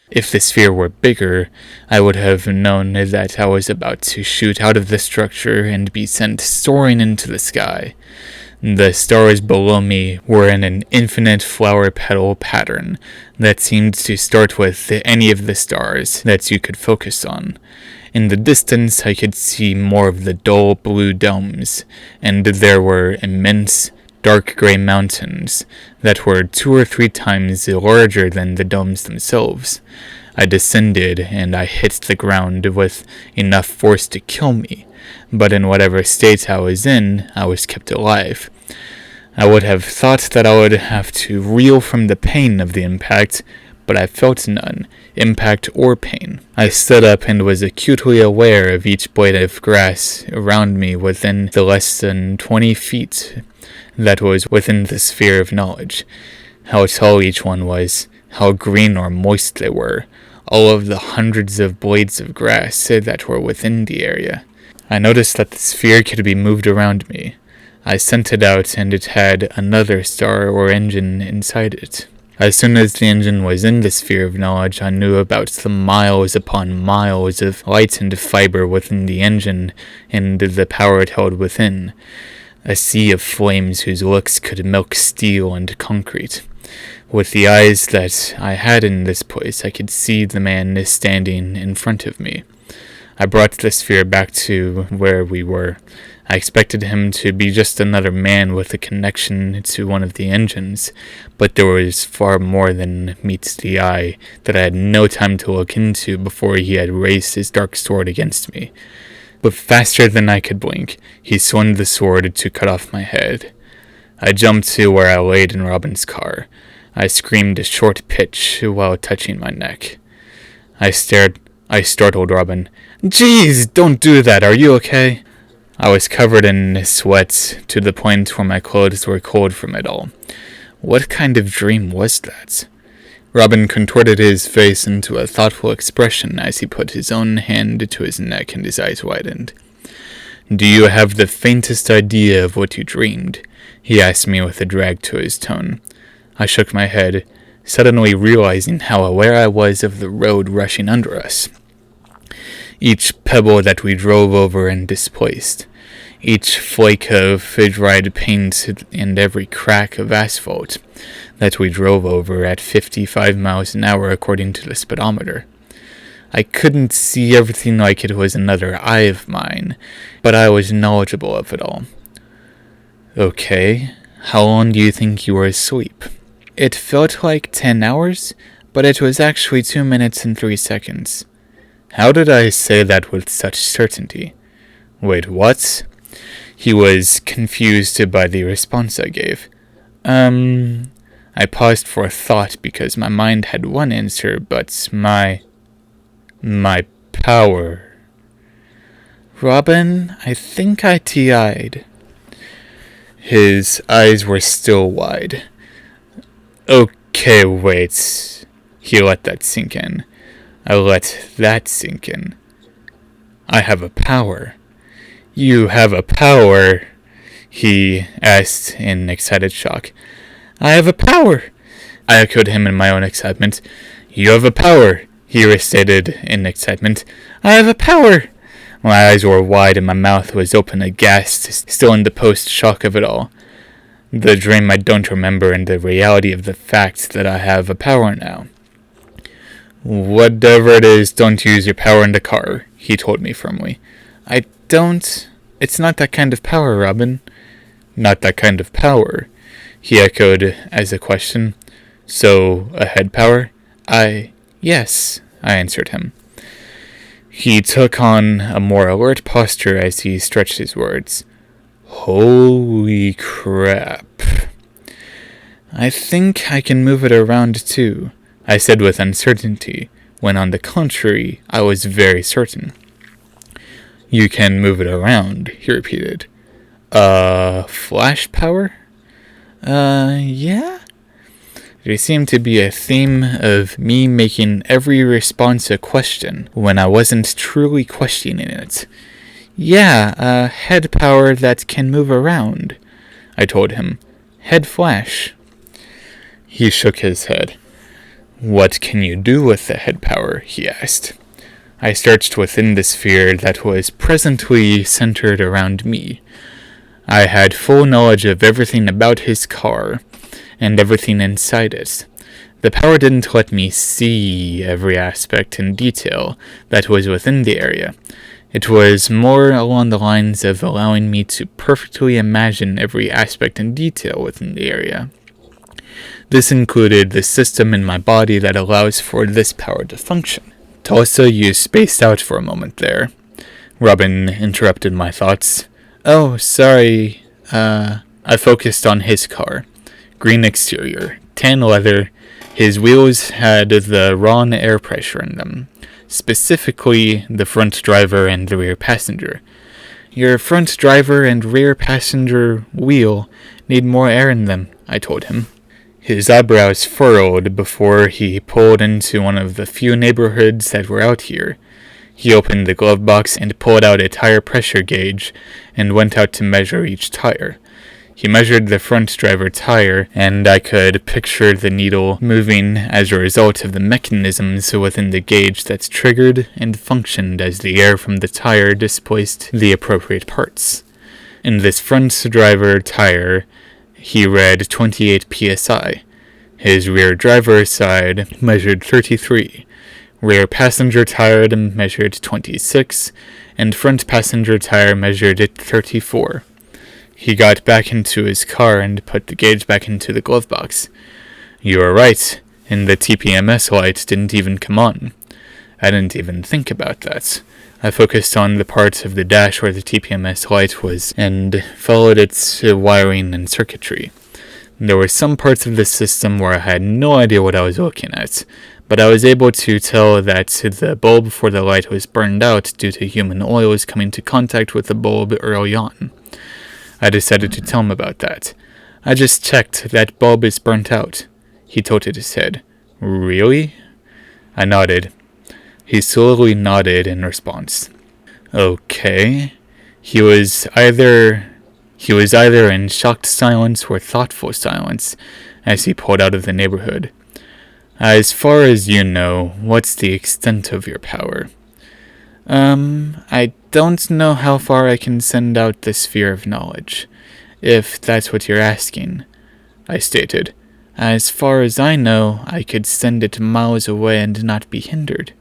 Speaker 1: If the sphere were bigger, I would have known that I was about to shoot out of the structure and be sent soaring into the sky. The stars below me were in an infinite flower petal pattern that seemed to start with any of the stars that you could focus on. In the distance, I could see more of the dull blue domes, and there were immense dark gray mountains that were 2 or 3 times larger than the domes themselves. I descended and I hit the ground with enough force to kill me, but in whatever state I was in, I was kept alive. I would have thought that I would have to reel from the pain of the impact, but I felt none, impact or pain. I stood up and was acutely aware of each blade of grass around me within the less than 20 feet that was within the sphere of knowledge. How tall each one was, how green or moist they were, all of the hundreds of blades of grass that were within the area. I noticed that the sphere could be moved around me. I sent it out and it had another star or engine inside it. As soon as the engine was in the sphere of knowledge, I knew about the miles upon miles of light and fiber within the engine and the power it held within. A sea of flames whose looks could milk steel and concrete. With the eyes that I had in this place, I could see the man standing in front of me. I brought the sphere back to where we were. I expected him to be just another man with a connection to one of the engines, but there was far more than meets the eye that I had no time to look into before he had raised his dark sword against me. But faster than I could blink, he swung the sword to cut off my head. I jumped to where I laid in Robin's car. I screamed a short pitch while touching my neck. I startled Robin. "Jeez, don't do that, are you okay?" I was covered in sweat to the point where my clothes were cold from it all. What kind of dream was that? Robin contorted his face into a thoughtful expression as he put his own hand to his neck and his eyes widened. "Do you have the faintest idea of what you dreamed?" he asked me with a drag to his tone. I shook my head, suddenly realizing how aware I was of the road rushing under us. Each pebble that we drove over and displaced, each flake of dried paint and every crack of asphalt that we drove over at 55 miles an hour according to the speedometer. I couldn't see everything like it was another eye of mine, but I was knowledgeable of it all. "Okay, how long do you think you were asleep?" "It felt like 10 hours, but it was actually 2 minutes and 3 seconds. "How did I say that with such certainty?" "Wait, what?" He was confused by the response I gave. I paused for thought because my mind had one answer, but my power. "Robin, I think I TI'd. His eyes were still wide. "Okay, wait." He let that sink in. I let that sink in. "I have a power." "You have a power?" he asked in excited shock. "I have a power. I echoed him in my own excitement. "You have a power," he restated in excitement. "I have a power!" My eyes were wide and my mouth was open aghast, still in the post-shock of it all. The dream I don't remember and the reality of the fact that I have a power now. "Whatever it is, don't use your power in the car," he told me firmly. "I don't... It's not that kind of power, Robin." "Not that kind of power?" he echoed as a question. "So, a head power?" Yes, I answered him. He took on a more alert posture as he stretched his words. "Holy crap. I think I can move it around too," I said with uncertainty, when on the contrary, I was very certain. "You can move it around," he repeated. Flash power?" Yeah?" There seemed to be a theme of me making every response a question when I wasn't truly questioning it. "Yeah, a head power that can move around," I told him. "Head flash." He shook his head. "What can you do with the head power?" he asked. I searched within the sphere that was presently centered around me. I had full knowledge of everything about his car, and everything inside it. The power didn't let me see every aspect in detail that was within the area. It was more along the lines of allowing me to perfectly imagine every aspect in detail within the area. This included the system in my body that allows for this power to function. Tulsa, you spaced out for a moment there. Robin interrupted my thoughts. "Oh, sorry. I focused on his car. Green exterior, tan leather. His wheels had the wrong air pressure in them. Specifically, the front driver and the rear passenger. Your front driver and rear passenger wheel need more air in them," I told him. His eyebrows furrowed before he pulled into one of the few neighborhoods that were out here. He opened the glove box and pulled out a tire pressure gauge and went out to measure each tire. He measured the front driver tire, and I could picture the needle moving as a result of the mechanisms within the gauge that triggered and functioned as the air from the tire displaced the appropriate parts. In this front driver tire, he read 28 psi. His rear driver side measured 33. Rear passenger tire measured 26, and front passenger tire measured 34. He got back into his car and put the gauge back into the glove box. "You were right, and the TPMS light didn't even come on." I didn't even think about that. I focused on the part of the dash where the TPMS light was and followed its wiring and circuitry. There were some parts of the system where I had no idea what I was looking at, but I was able to tell that the bulb for the light was burned out due to human oils coming into contact with the bulb early on. I decided to tell him about that. "I just checked, that bulb is burnt out." He tilted his head. "Really?" I nodded. He slowly nodded in response. "Okay." He was either in shocked silence or thoughtful silence as he pulled out of the neighborhood. "As far as you know, what's the extent of your power?" I don't know how far I can send out the sphere of knowledge, if that's what you're asking," I stated. "As far as I know, I could send it miles away and not be hindered."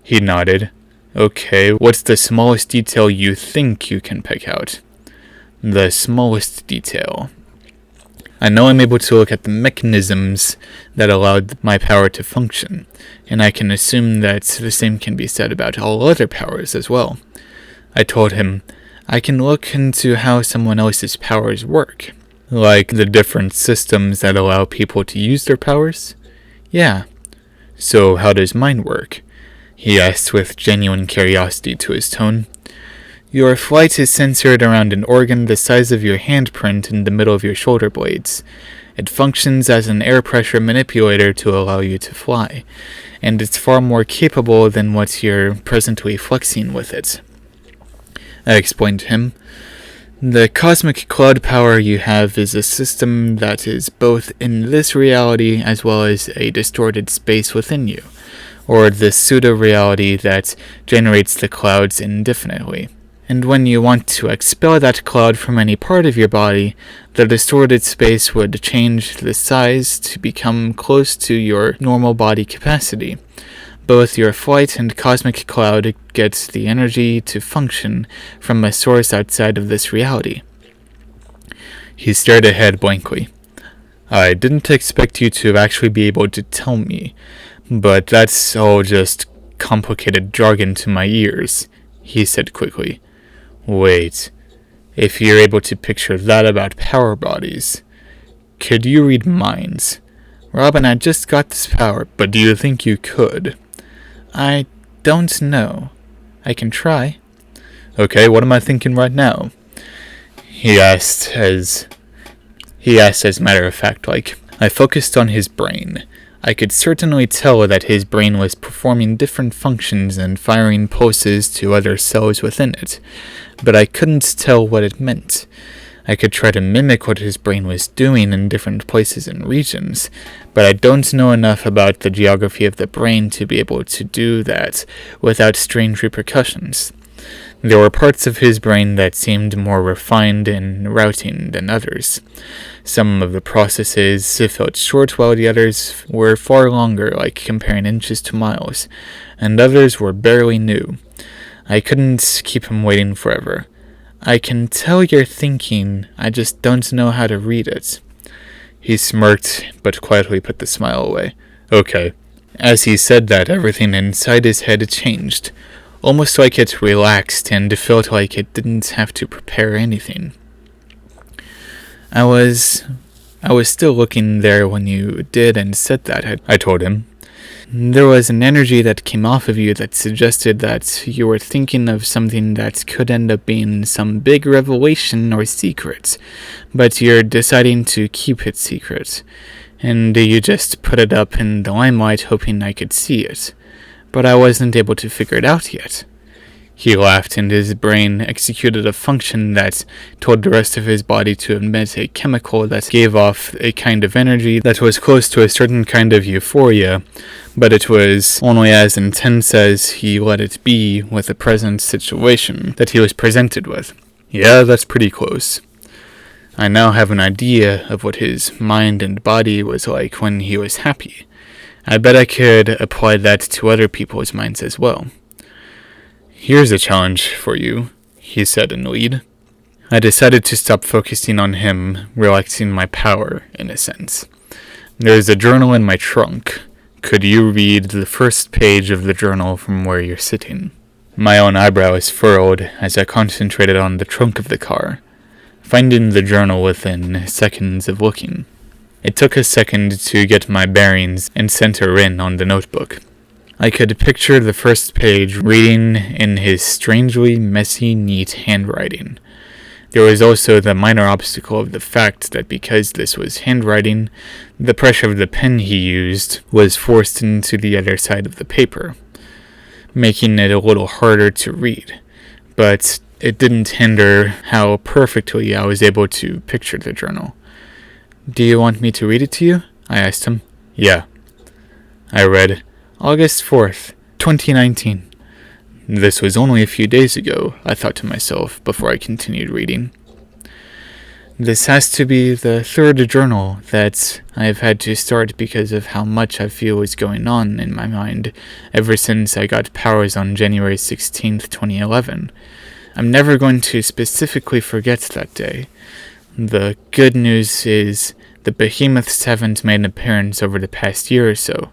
Speaker 1: He nodded. "Okay, what's the smallest detail you think you can pick out?" "The smallest detail. I know I'm able to look at the mechanisms that allowed my power to function, and I can assume that the same can be said about all other powers as well." I told him, "I can look into how someone else's powers work." "Like the different systems that allow people to use their powers?" "Yeah." "So how does mine work?" he asked with genuine curiosity to his tone. "Your flight is centered around an organ the size of your handprint in the middle of your shoulder blades. It functions as an air pressure manipulator to allow you to fly, and it's far more capable than what you're presently flexing with it." I explained to him. The cosmic cloud power you have is a system that is both in this reality as well as a distorted space within you, or the pseudo-reality that generates the clouds indefinitely. And when you want to expel that cloud from any part of your body, the distorted space would change the size to become close to your normal body capacity. Both your flight and cosmic cloud get the energy to function from a source outside of this reality. He stared ahead blankly. I didn't expect you to actually be able to tell me, but that's all just complicated jargon to my ears, he said quickly. Wait, if you're able to picture that about power bodies, could you read minds? Robin, I just got this power, but do you think you could? I don't know. I can try. Okay, what am I thinking right now? He asked as matter of fact like. I focused on his brain. I could certainly tell that his brain was performing different functions and firing pulses to other cells within it, but I couldn't tell what it meant. I could try to mimic what his brain was doing in different places and regions, but I don't know enough about the geography of the brain to be able to do that without strange repercussions. There were parts of his brain that seemed more refined in routing than others. Some of the processes felt short while the others were far longer, like comparing inches to miles, and others were barely new. I couldn't keep him waiting forever. I can tell you're thinking, I just don't know how to read it. He smirked, but quietly put the smile away. Okay. As he said that, everything inside his head changed, almost like it relaxed and felt like it didn't have to prepare anything. I was still looking there when you did and said that, I told him. There was an energy that came off of you that suggested that you were thinking of something that could end up being some big revelation or secret, but you're deciding to keep it secret, and you just put it up in the limelight hoping I could see it, but I wasn't able to figure it out yet. He laughed, and his brain executed a function that told the rest of his body to emit a chemical that gave off a kind of energy that was close to a certain kind of euphoria, but it was only as intense as he let it be with the present situation that he was presented with. Yeah, that's pretty close. I now have an idea of what his mind and body was like when he was happy. I bet I could apply that to other people's minds as well. Here's a challenge for you, he said in lead. I decided to stop focusing on him, relaxing my power, in a sense. There's a journal in my trunk. Could you read the first page of the journal from where you're sitting? My own eyebrows furrowed as I concentrated on the trunk of the car, finding the journal within seconds of looking. It took a second to get my bearings and center in on the notebook. I could picture the first page reading in his strangely messy, neat handwriting. There was also the minor obstacle of the fact that because this was handwriting, the pressure of the pen he used was forced into the other side of the paper, making it a little harder to read. But it didn't hinder how perfectly I was able to picture the journal. Do you want me to read it to you? I asked him. Yeah. I read, August 4th, 2019. This was only a few days ago, I thought to myself before I continued reading. This has to be the third journal that I've had to start because of how much I feel is going on in my mind ever since I got powers on January 16th, 2011. I'm never going to specifically forget that day. The good news is the behemoths haven't made an appearance over the past year or so.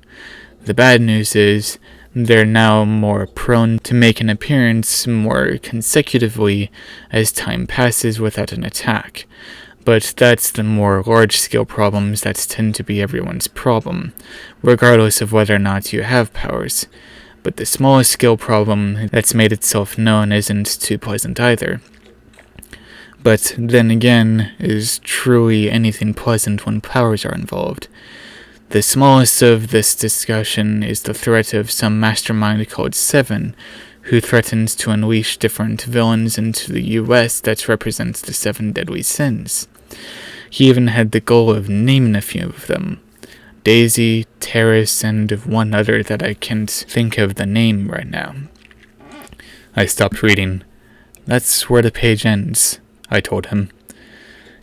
Speaker 1: The bad news is they're now more prone to make an appearance more consecutively as time passes without an attack. But that's the more large-scale problems that tend to be everyone's problem, regardless of whether or not you have powers. But the smallest scale problem that's made itself known isn't too pleasant either. But then again, is truly anything pleasant when powers are involved? The smallest of this discussion is the threat of some mastermind called Seven, who threatens to unleash different villains into the US that represents the 7 deadly sins. He even had the goal of naming a few of them. Daisy, Terrace, and one other that I can't think of the name right now. I stopped reading. That's where the page ends, I told him.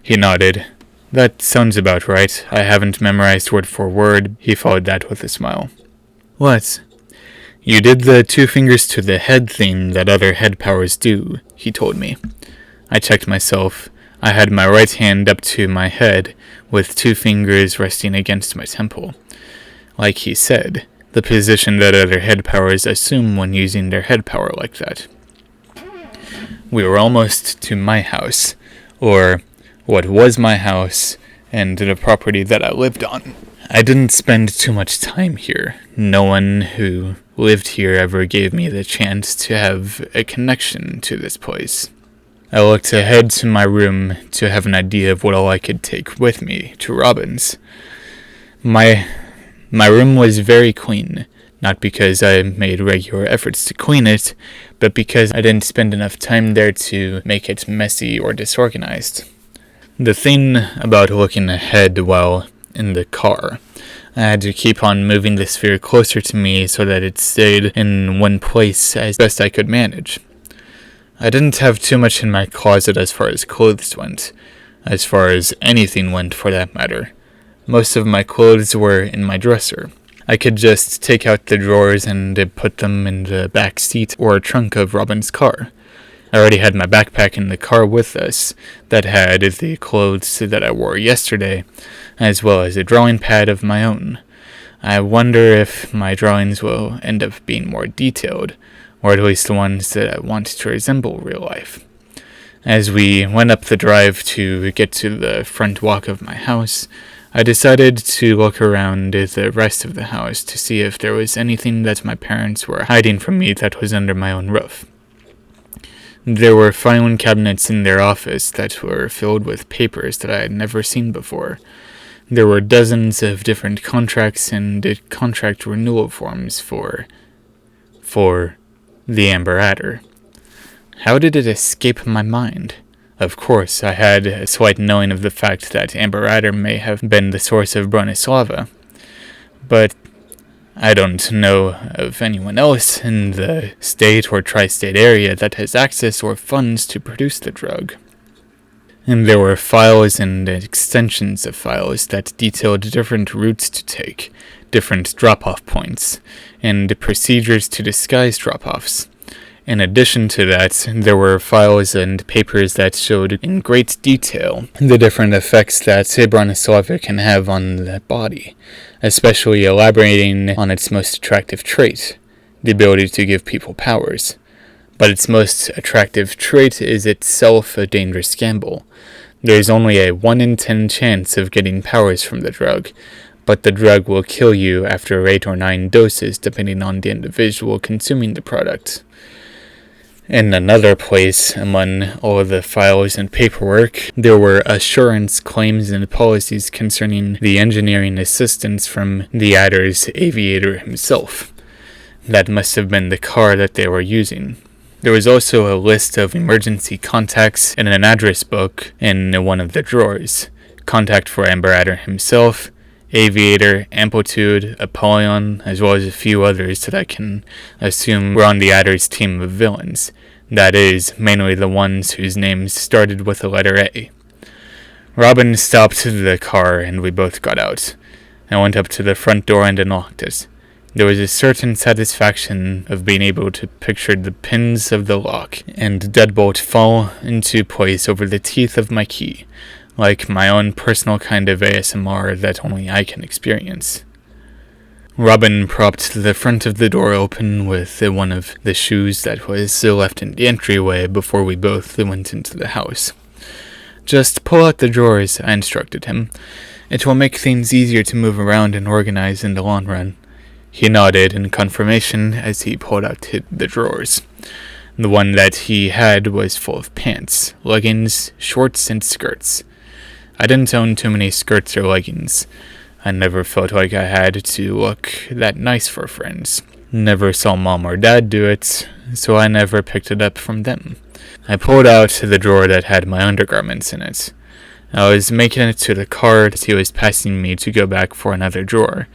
Speaker 1: He nodded. That sounds about right. I haven't memorized word for word. He followed that with a smile. What? You did the 2 fingers to the head thing that other head powers do, he told me. I checked myself. I had my right hand up to my head, with 2 fingers resting against my temple. Like he said, the position that other head powers assume when using their head power like that. We were almost to my house, or what was my house, and the property that I lived on. I didn't spend too much time here. No one who lived here ever gave me the chance to have a connection to this place. I looked ahead to my room to have an idea of what all I could take with me to Robin's. My room was very clean, not because I made regular efforts to clean it, but because I didn't spend enough time there to make it messy or disorganized. The thing about looking ahead while in the car, I had to keep on moving the sphere closer to me so that it stayed in one place as best I could manage. I didn't have too much in my closet as far as clothes went, as far as anything went for that matter. Most of my clothes were in my dresser. I could just take out the drawers and put them in the back seat or trunk of Robin's car. I already had my backpack in the car with us that had the clothes that I wore yesterday, as well as a drawing pad of my own. I wonder if my drawings will end up being more detailed, or at least the ones that I want to resemble real life. As we went up the drive to get to the front walk of my house, I decided to look around the rest of the house to see if there was anything that my parents were hiding from me that was under my own roof. There were filing cabinets in their office that were filled with papers that I had never seen before. There were dozens of different contracts and contract renewal forms for the Amber Adder. How did it escape my mind? Of course, I had a slight knowing of the fact that Amber Adder may have been the source of Bronislava, but I don't know of anyone else in the state or tri-state area that has access or funds to produce the drug. And there were files and extensions of files that detailed different routes to take, different drop-off points, and procedures to disguise drop-offs. In addition to that, there were files and papers that showed in great detail the different effects that Bronislava can have on the body, especially elaborating on its most attractive trait, the ability to give people powers. But its most attractive trait is itself a dangerous gamble. There is only a 1 in 10 chance of getting powers from the drug, but the drug will kill you after 8 or 9 doses depending on the individual consuming the product. In another place, among all of the files and paperwork, there were assurance claims and policies concerning the engineering assistance from the Adder's aviator himself. That must have been the car that they were using. There was also a list of emergency contacts in an address book in one of the drawers. Contact for Amber Adder himself, Aviator, Amplitude, Apollyon, as well as a few others that I can assume were on the Adder's team of villains. That is, mainly the ones whose names started with the letter A. Robin stopped the car and we both got out. I went up to the front door and unlocked it. There was a certain satisfaction of being able to picture the pins of the lock and deadbolt fall into place over the teeth of my key, like my own personal kind of ASMR that only I can experience. Robin propped the front of the door open with one of the shoes that was still left in the entryway before we both went into the house. Just pull out the drawers, I instructed him. It will make things easier to move around and organize in the long run. He nodded in confirmation as he pulled out the drawers. The one that he had was full of pants, leggings, shorts, and skirts. I didn't own too many skirts or leggings. I never felt like I had to look that nice for friends. Never saw Mom or Dad do it, so I never picked it up from them. I pulled out the drawer that had my undergarments in it. I was making it to the car as he was passing me to go back for another drawer.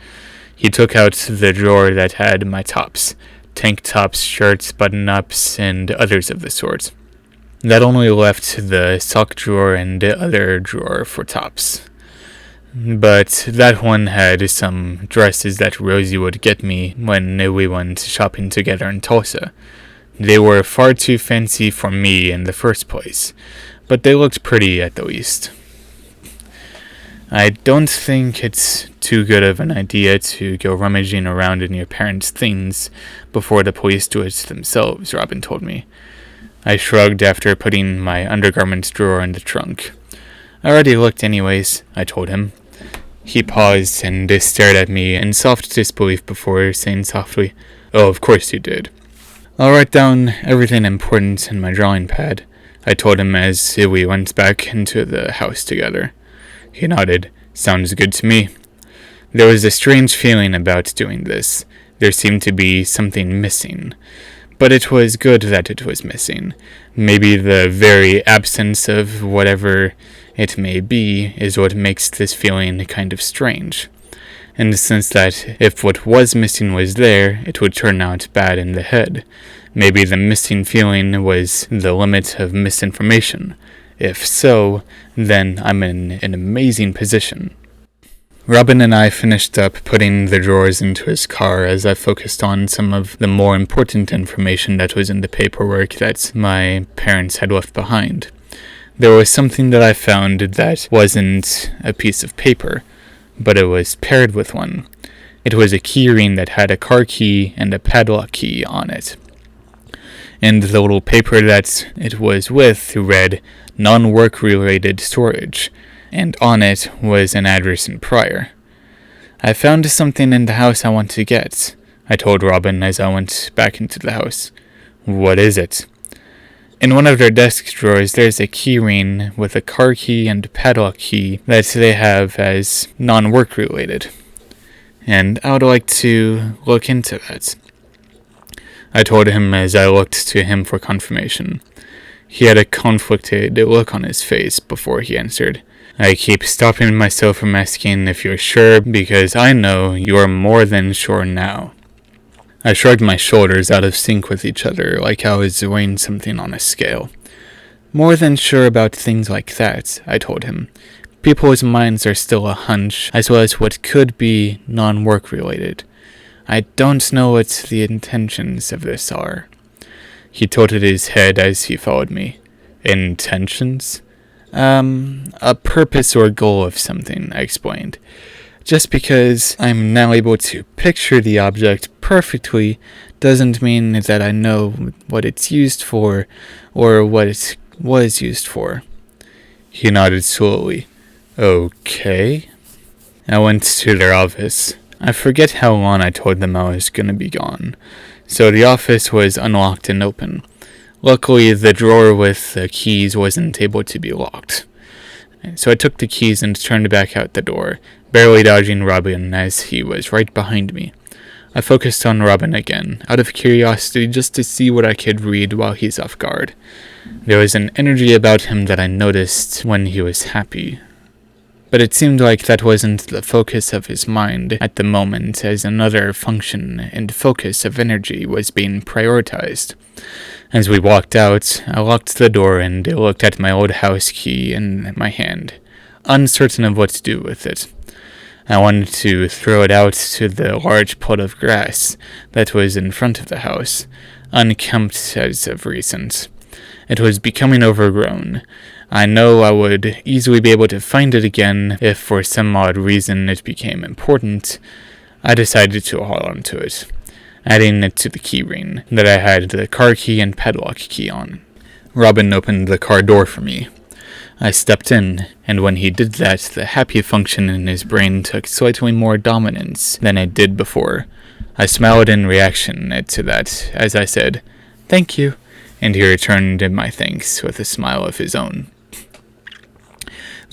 Speaker 1: He took out the drawer that had my tops, tank tops, shirts, button-ups, and others of the sort. That only left the sock drawer and the other drawer for tops. But that one had some dresses that Rosie would get me when we went shopping together in Tulsa. They were far too fancy for me in the first place, but they looked pretty at the least. I don't think it's too good of an idea to go rummaging around in your parents' things before the police do it themselves, Robin told me. I shrugged after putting my undergarments drawer in the trunk. I already looked anyways, I told him. He paused and stared at me in soft disbelief before saying softly, "Oh, of course you did." "I'll write down everything important in my drawing pad," I told him as we went back into the house together. He nodded. "Sounds good to me." There was a strange feeling about doing this. There seemed to be something missing. But it was good that it was missing. Maybe the very absence of whatever it may be is what makes this feeling kind of strange. In the sense that if what was missing was there, it would turn out bad in the head. Maybe the missing feeling was the limit of misinformation. If so, then I'm in an amazing position. Robin and I finished up putting the drawers into his car as I focused on some of the more important information that was in the paperwork that my parents had left behind. There was something that I found that wasn't a piece of paper, but it was paired with one. It was a key ring that had a car key and a padlock key on it. And the little paper that it was with read, "Non-work related storage," and on it was an address in Pryor. "I found something in the house I want to get," I told Robin as I went back into the house. "What is it?" "In one of their desk drawers there's a key ring with a car key and a padlock key that they have as non-work related. And I would like to look into that," I told him as I looked to him for confirmation. He had a conflicted look on his face before he answered. "I keep stopping myself from asking if you're sure because I know you're more than sure now." I shrugged my shoulders out of sync with each other like I was weighing something on a scale. "More than sure about things like that," I told him. "People's minds are still a hunch as well as what could be non-work related. I don't know what the intentions of this are." He tilted his head as he followed me. "Intentions?" A purpose or goal of something," I explained. "Just because I'm now able to picture the object perfectly doesn't mean that I know what it's used for or what it was used for." He nodded slowly. "Okay." I went to their office. I forget how long I told them I was going to be gone, so the office was unlocked and open. Luckily, the drawer with the keys wasn't able to be locked. So I took the keys and turned back out the door, barely dodging Robin as he was right behind me. I focused on Robin again, out of curiosity just to see what I could read while he's off guard. There was an energy about him that I noticed when he was happy. But it seemed like that wasn't the focus of his mind at the moment, as another function and focus of energy was being prioritized. As we walked out, I locked the door and looked at my old house key in my hand, uncertain of what to do with it. I wanted to throw it out to the large plot of grass that was in front of the house, unkempt as of recent. It was becoming overgrown. I know I would easily be able to find it again if for some odd reason it became important. I decided to hold on to it, adding it to the key ring that I had the car key and padlock key on. Robin opened the car door for me. I stepped in, and when he did that, the happy function in his brain took slightly more dominance than it did before. I smiled in reaction to that as I said, "Thank you," and he returned my thanks with a smile of his own.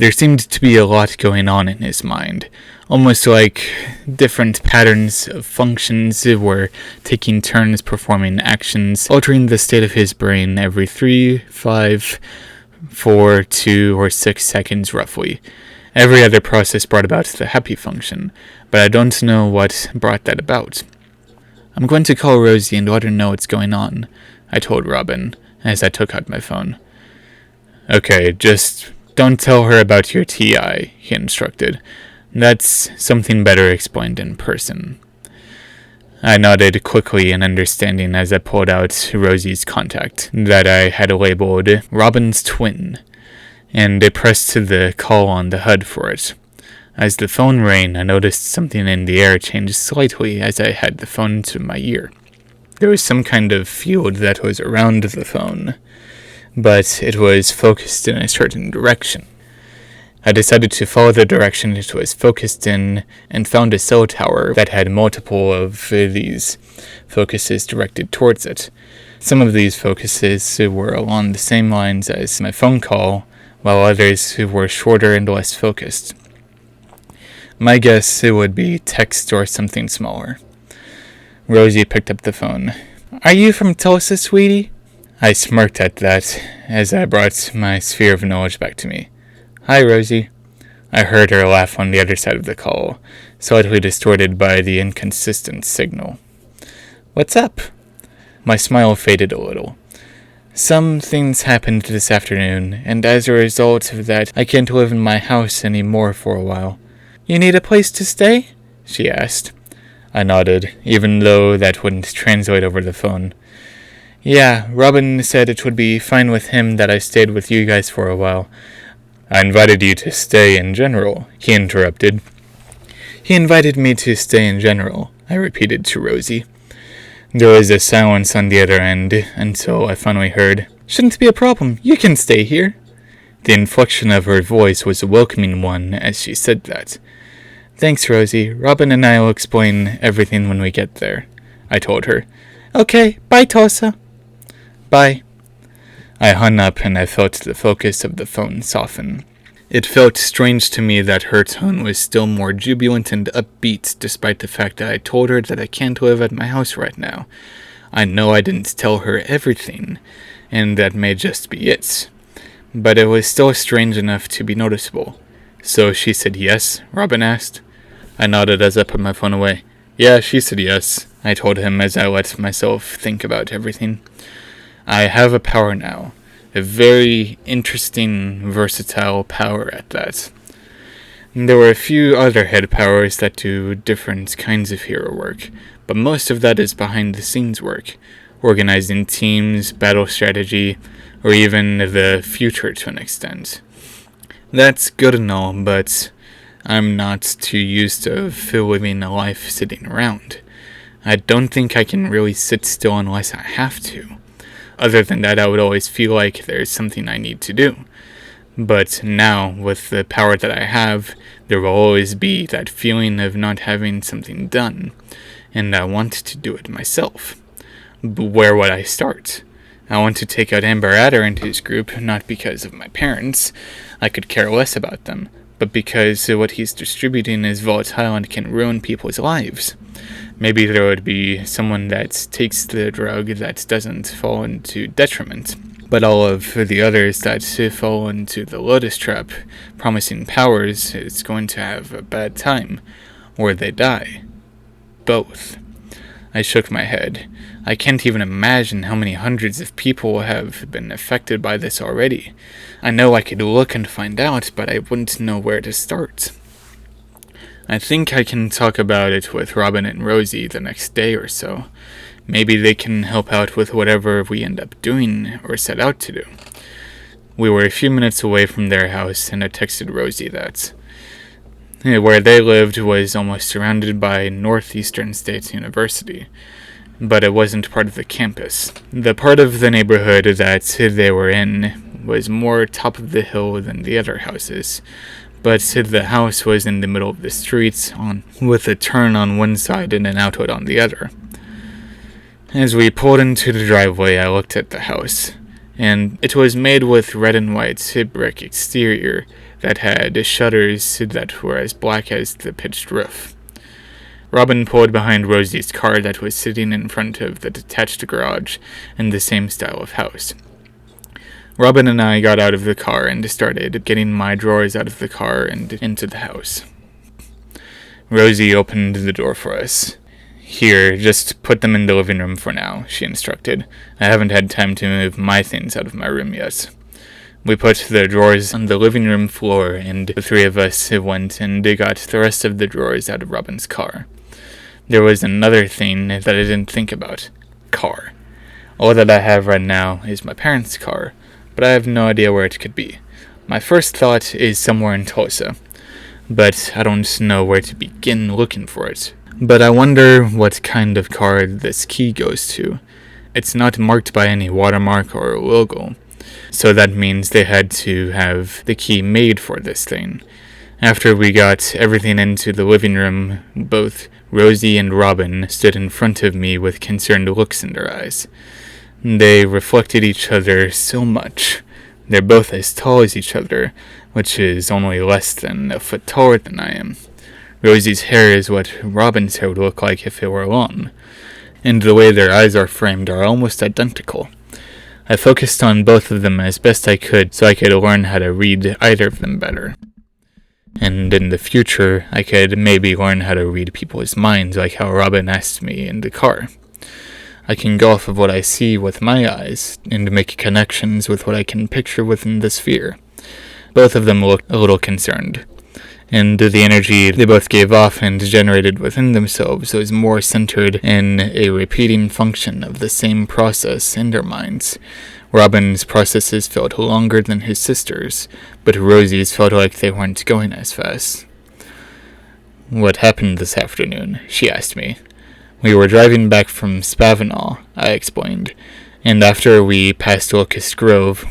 Speaker 1: There seemed to be a lot going on in his mind, almost like different patterns of functions were taking turns performing actions, altering the state of his brain every 3, 5, 4, 2, or 6 seconds roughly. Every other process brought about the happy function, but I don't know what brought that about. I'm going to call Rosie and let her know what's going on, I told Robin, as I took out my phone. Okay, just don't tell her about your TI, he instructed. That's something better explained in person. I nodded quickly in understanding as I pulled out Rosie's contact that I had labeled Robin's twin, and I pressed the call on the HUD for it. As the phone rang, I noticed something in the air change slightly as I had the phone to my ear. There was some kind of field that was around the phone, but it was focused in a certain direction. I decided to follow the direction it was focused in and found a cell tower that had multiple of these focuses directed towards it. Some of these focuses were along the same lines as my phone call, while others were shorter and less focused. My guess it would be text or something smaller. Rosie picked up the phone. "Are you from Tulsa, sweetie?" I smirked at that as I brought my sphere of knowledge back to me. "Hi, Rosie." I heard her laugh on the other side of the call, slightly distorted by the inconsistent signal. "What's up?" My smile faded a little. "Some things happened this afternoon, and as a result of that, I can't live in my house anymore for a while." "You need a place to stay?" she asked. I nodded, even though that wouldn't translate over the phone. "Yeah, Robin said it would be fine with him that I stayed with you guys for a while." "I invited you to stay in general," he interrupted. "He invited me to stay in general," I repeated to Rosie. There was a silence on the other end until I finally heard, "Shouldn't be a problem. You can stay here." The inflection of her voice was a welcoming one as she said that. "Thanks, Rosie. Robin and I will explain everything when we get there," I told her. "Okay, bye, Tulsa." "Bye." I hung up and I felt the focus of the phone soften. It felt strange to me that her tone was still more jubilant and upbeat despite the fact that I told her that I can't live at my house right now. I know I didn't tell her everything, and that may just be it. But it was still strange enough to be noticeable. "So she said yes?" Robin asked. I nodded as I put my phone away. "Yeah, she said yes," I told him as I let myself think about everything. "I have a power now. A very interesting, versatile power at that. There were a few other head powers that do different kinds of hero work, but most of that is behind-the-scenes work, organizing teams, battle strategy, or even the future to an extent. That's good and all, but I'm not too used to living a life sitting around. I don't think I can really sit still unless I have to. Other than that, I would always feel like there's something I need to do. But now, with the power that I have, there will always be that feeling of not having something done, and I want to do it myself. But where would I start? I want to take out Amber Adder and his group, not because of my parents. I could care less about them, but because what he's distributing is volatile and can ruin people's lives. Maybe there would be someone that takes the drug that doesn't fall into detriment, but all of the others that fall into the lotus trap, promising powers, is going to have a bad time, or they die. Both. I shook my head. I can't even imagine how many hundreds of people have been affected by this already. I know I could look and find out, but I wouldn't know where to start. I think I can talk about it with Robin and Rosie the next day or so. Maybe they can help out with whatever we end up doing or set out to do. We were a few minutes away from their house, and I texted Rosie that where they lived was almost surrounded by Northeastern States University, but it wasn't part of the campus. The part of the neighborhood that they were in was more top of the hill than the other houses, but the house was in the middle of the street, with a turn on one side and an outlet on the other. As we pulled into the driveway, I looked at the house, and it was made with red and white brick exterior, that had shutters that were as black as the pitched roof. Robin pulled behind Rosie's car that was sitting in front of the detached garage in the same style of house. Robin and I got out of the car and started getting my drawers out of the car and into the house. Rosie opened the door for us. "Here, just put them in the living room for now," she instructed. "I haven't had time to move my things out of my room yet." We put the drawers on the living room floor, and the three of us went and got the rest of the drawers out of Robin's car. There was another thing that I didn't think about. Car. All that I have right now is my parents' car, but I have no idea where it could be. My first thought is somewhere in Tulsa, but I don't know where to begin looking for it. But I wonder what kind of car this key goes to. It's not marked by any watermark or logo, so that means they had to have the key made for this thing. After we got everything into the living room, both Rosie and Robin stood in front of me with concerned looks in their eyes. They reflected each other so much. They're both as tall as each other, which is only less than a foot taller than I am. Rosie's hair is what Robin's hair would look like if it were long, and the way their eyes are framed are almost identical. I focused on both of them as best I could so I could learn how to read either of them better. And in the future, I could maybe learn how to read people's minds like how Robin asked me in the car. I can go off of what I see with my eyes and make connections with what I can picture within the sphere. Both of them looked a little concerned, and the energy they both gave off and generated within themselves was more centered in a repeating function of the same process in their minds. Robin's processes felt longer than his sister's, but Rosie's felt like they weren't going as fast. "What happened this afternoon?" she asked me. "We were driving back from Spavinal," I explained, "and after we passed Locust Grove,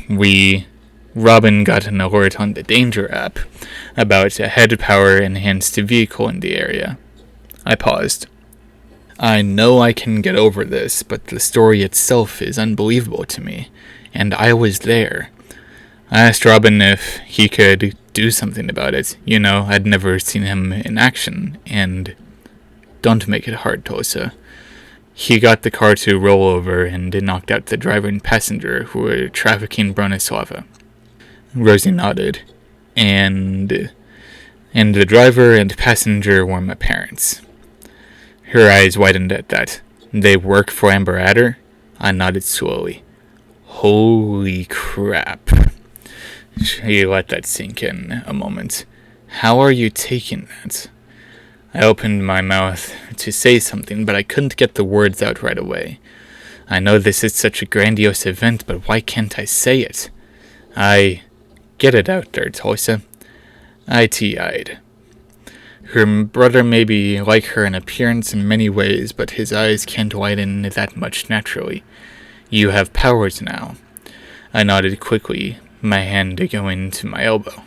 Speaker 1: Robin got an alert on the Danger app about a head-power-enhanced vehicle in the area." I paused. I know I can get over this, but the story itself is unbelievable to me, and I was there. I asked Robin if he could do something about it. I'd never seen him in action, and don't make it hard, Tulsa. He got the car to roll over and knocked out the driver and passenger who were trafficking Bronislava. Rosie nodded, and the driver and passenger were my parents. Her eyes widened at that. "They work for Amber Adder?" I nodded slowly. Holy crap. She let that sink in a moment. "How are you taking that?" I opened my mouth to say something, but I couldn't get the words out right away. I know this is such a grandiose event, but why can't I say it? Get it out there, Tulsa. I tear-eyed. Her brother may be like her in appearance in many ways, but his eyes can't widen that much naturally. You have powers now. I nodded quickly, my hand going to my elbow.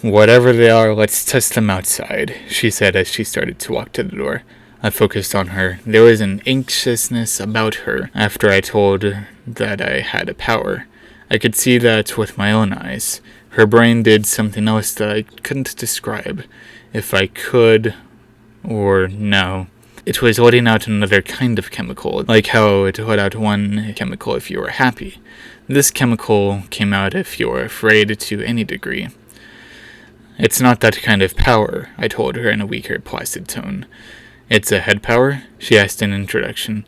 Speaker 1: "Whatever they are, let's test them outside," she said as she started to walk to the door. I focused on her. There was an anxiousness about her after I told that I had a power. I could see that with my own eyes. Her brain did something else that I couldn't describe. If I could, or no. It was letting out another kind of chemical, like how it let out one chemical if you were happy. This chemical came out if you were afraid to any degree. "It's not that kind of power," I told her in a weaker, placid tone. "It's a head power?" she asked in introduction.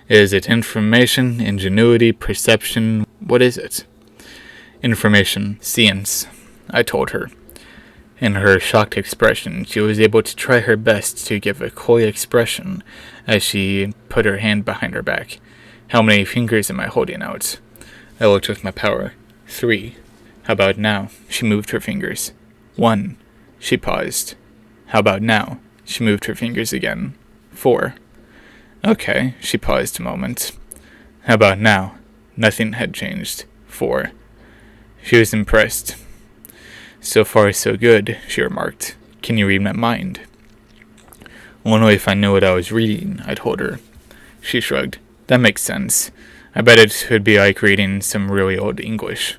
Speaker 1: "Is it information, ingenuity, perception? What is it?" "Information, science," I told her. In her shocked expression, she was able to try her best to give a coy expression as she put her hand behind her back. "How many fingers am I holding out?" I looked with my power. 3. "How about now?" She moved her fingers. 1. She paused. "How about now?" She moved her fingers again. 4. "Okay." She paused a moment. "How about now?" Nothing had changed. 4. She was impressed. "So far so good," she remarked. "Can you read my mind?" "Only if I knew what I was reading," I told her. She shrugged. "That makes sense. I bet it would be like reading some really old English."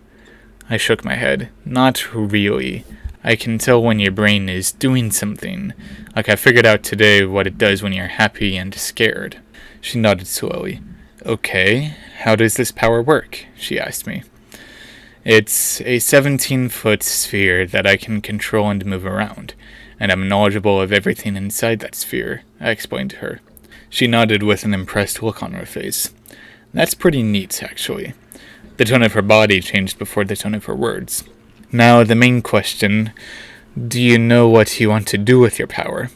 Speaker 1: I shook my head. Not really. I can tell when your brain is doing something. Like I figured out today what it does when you're happy and scared. She nodded slowly. Okay, how does this power work? She asked me. It's a 17-foot sphere that I can control and move around, and I'm knowledgeable of everything inside that sphere, I explained to her. She nodded with an impressed look on her face. That's pretty neat, actually. The tone of her body changed before the tone of her words. Now, the main question, do you know what you want to do with your power?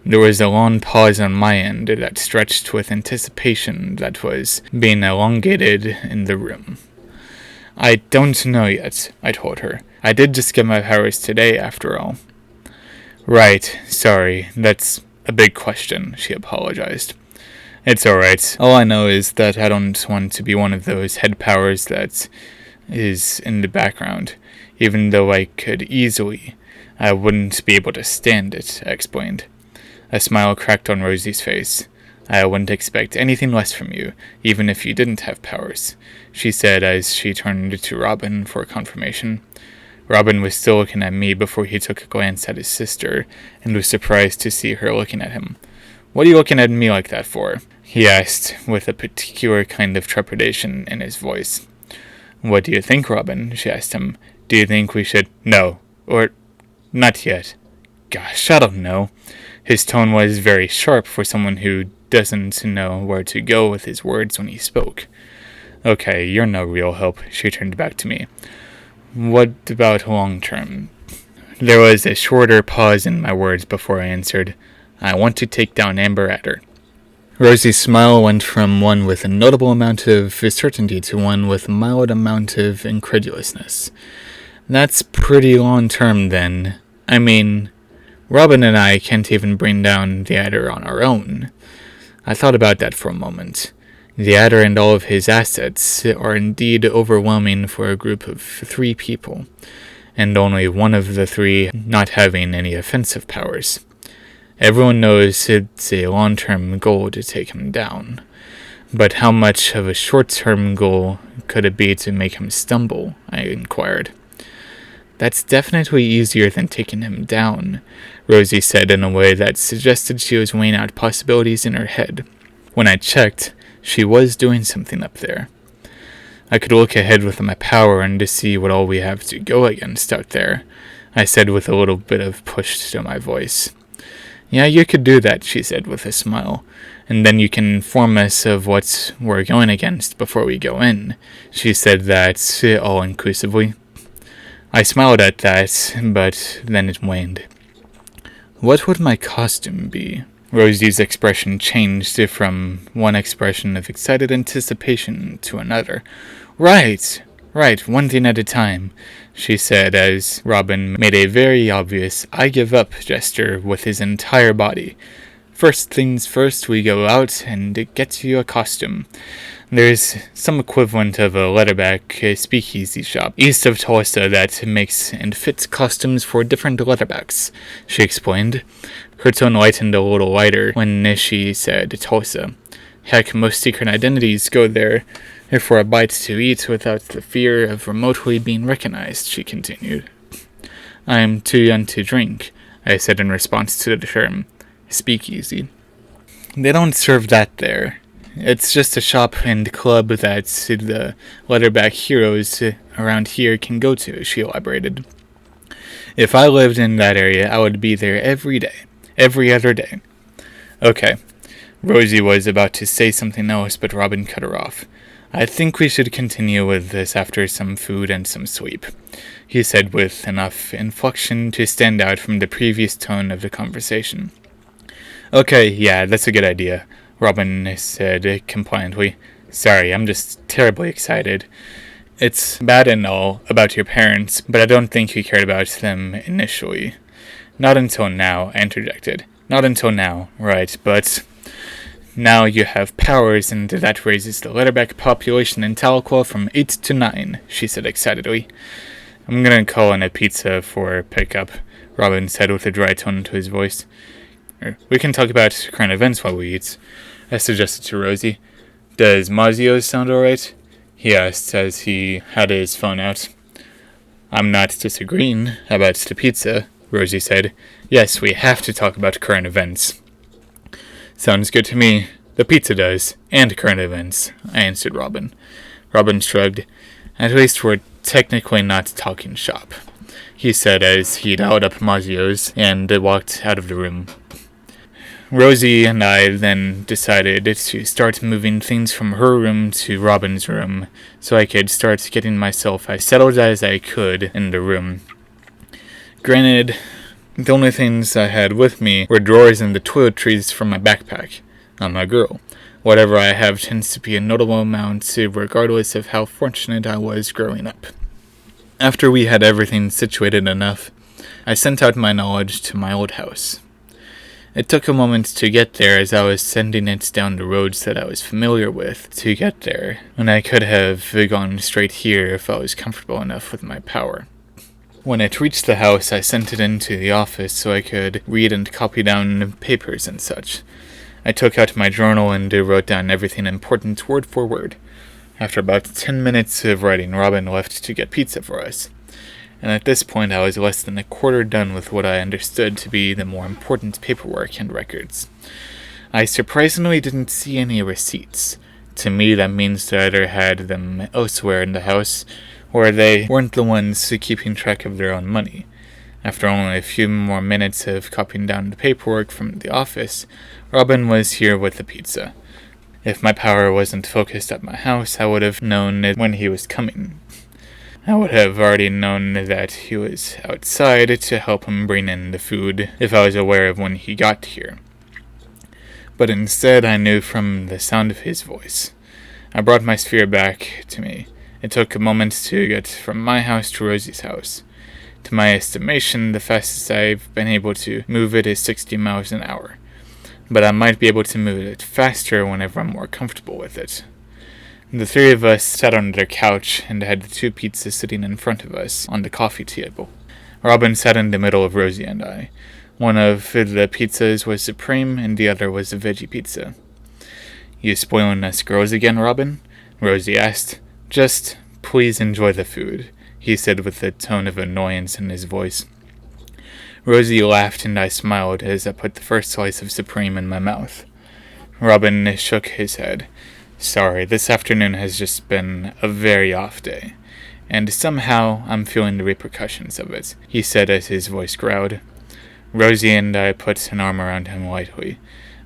Speaker 1: There was a long pause on my end that stretched with anticipation that was being elongated in the room. I don't know yet, I told her. I did just get my powers today, after all. Right, sorry, that's a big question, she apologized. It's alright. All I know is that I don't want to be one of those head powers that is in the background. Even though I could easily, I wouldn't be able to stand it, I explained. A smile cracked on Rosie's face. I wouldn't expect anything less from you, even if you didn't have powers, she said as she turned to Robin for confirmation. Robin was still looking at me before he took a glance at his sister, and was surprised to see her looking at him. What are you looking at me like that for? He asked, with a particular kind of trepidation in his voice. What do you think, Robin? She asked him. Do you think we should... No. Or... Not yet. Gosh, I don't know. His tone was very sharp for someone who doesn't know where to go with his words when he spoke. Okay, you're no real help, she turned back to me. What about long term? There was a shorter pause in my words before I answered. I want to take down Amber Adder. Rosie's smile went from one with a notable amount of certainty to one with a mild amount of incredulousness. That's pretty long term then. I mean, Robin and I can't even bring down the Adder on our own. I thought about that for a moment. The Adder and all of his assets are indeed overwhelming for a group of 3 people, and only one of the 3 not having any offensive powers. Everyone knows it's a long-term goal to take him down, but how much of a short-term goal could it be to make him stumble? I inquired. That's definitely easier than taking him down, Rosie said in a way that suggested she was weighing out possibilities in her head. When I checked, she was doing something up there. I could look ahead with my power and to see what all we have to go against out there, I said with a little bit of push to my voice. Yeah, you could do that, she said with a smile, and then you can inform us of what we're going against before we go in. She said that all-inclusively. I smiled at that, but then it waned. What would my costume be? Rosie's expression changed from one expression of excited anticipation to another. Right, one thing at a time, she said as Robin made a very obvious I give up gesture with his entire body. First things first, we go out and get you a costume. There's some equivalent of a letterback speakeasy shop east of Tulsa that makes and fits costumes for different letterbacks, she explained. Her tone lightened a little lighter when she said Tulsa. Heck, most secret identities go there for a bite to eat without the fear of remotely being recognized, she continued. I'm too young to drink, I said in response to the term speakeasy. They don't serve that there. It's just a shop and club that the letterback heroes around here can go to, she elaborated. If I lived in that area, I would be there every day. Every other day. Okay. Rosie was about to say something else, but Robin cut her off. I think we should continue with this after some food and some sleep, he said with enough inflection to stand out from the previous tone of the conversation. Okay, yeah, that's a good idea, Robin said compliantly. Sorry, I'm just terribly excited. It's bad and all about your parents, but I don't think you cared about them initially. Not until now, I interjected. Not until now, right, but now you have powers, and that raises the letterback population in Tahlequah from 8 to 9, she said excitedly. I'm gonna call in a pizza for pickup, Robin said with a dry tone to his voice. We can talk about current events while we eat, I suggested to Rosie. Does Mazio's sound alright? He asked as he had his phone out. I'm not disagreeing about the pizza, Rosie said. Yes, we have to talk about current events. Sounds good to me. The pizza does, and current events, I answered Robin. Robin shrugged. At least we're technically not talking shop, he said as he dialed up Mazzio's and walked out of the room. Rosie and I then decided to start moving things from her room to Robin's room so I could start getting myself as settled as I could in the room. Granted, the only things I had with me were drawers and the toiletries from my backpack. I'm a girl. Whatever I have tends to be a notable amount, regardless of how fortunate I was growing up. After we had everything situated enough, I sent out my knowledge to my old house. It took a moment to get there as I was sending it down the roads that I was familiar with to get there, when I could have gone straight here if I was comfortable enough with my power. When it reached the house, I sent it into the office so I could read and copy down papers and such. I took out my journal and wrote down everything important word for word. After about 10 minutes of writing, Robin left to get pizza for us. And at this point I was less than a quarter done with what I understood to be the more important paperwork and records. I surprisingly didn't see any receipts. To me, that means they either had them elsewhere in the house, or they weren't the ones keeping track of their own money. After only a few more minutes of copying down the paperwork from the office, Robin was here with the pizza. If my power wasn't focused at my house, I would have known it when he was coming. I would have already known that he was outside to help him bring in the food if I was aware of when he got here. But instead, I knew from the sound of his voice. I brought my sphere back to me. It took a moment to get from my house to Rosie's house. To my estimation, the fastest I've been able to move it is 60 miles an hour. But I might be able to move it faster whenever I'm more comfortable with it. The three of us sat on their couch and had the two pizzas sitting in front of us on the coffee table. Robin sat in the middle of Rosie and I. One of the pizzas was supreme and the other was a veggie pizza. You spoiling us girls again, Robin? Rosie asked. Just please enjoy the food, he said with a tone of annoyance in his voice. Rosie laughed and I smiled as I put the first slice of supreme in my mouth. Robin shook his head. Sorry, this afternoon has just been a very off day, and somehow I'm feeling the repercussions of it, he said as his voice growled. Rosie and I put an arm around him lightly.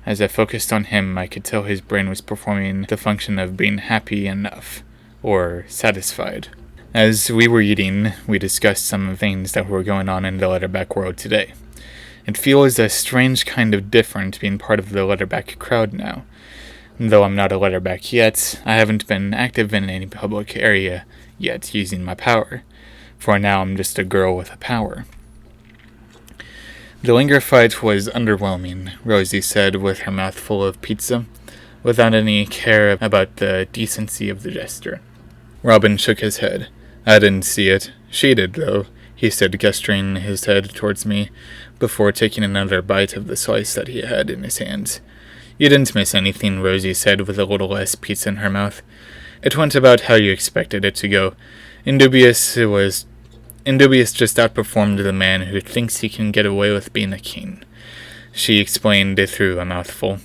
Speaker 1: As I focused on him, I could tell his brain was performing the function of being happy enough, or satisfied. As we were eating, we discussed some things that were going on in the letterback world today. It feels a strange kind of different being part of the letterback crowd now. Though I'm not a letterback yet, I haven't been active in any public area yet using my power. For now, I'm just a girl with a power. The Linger fight was underwhelming, Rosie said with her mouth full of pizza, without any care about the decency of the gesture. Robin shook his head. I didn't see it. She did, though, he said, gesturing his head towards me, before taking another bite of the slice that he had in his hands. You didn't miss anything, Rosie said with a little less pizza in her mouth. It went about how you expected it to go. Indubious just outperformed the man who thinks he can get away with being a king. She explained through a mouthful.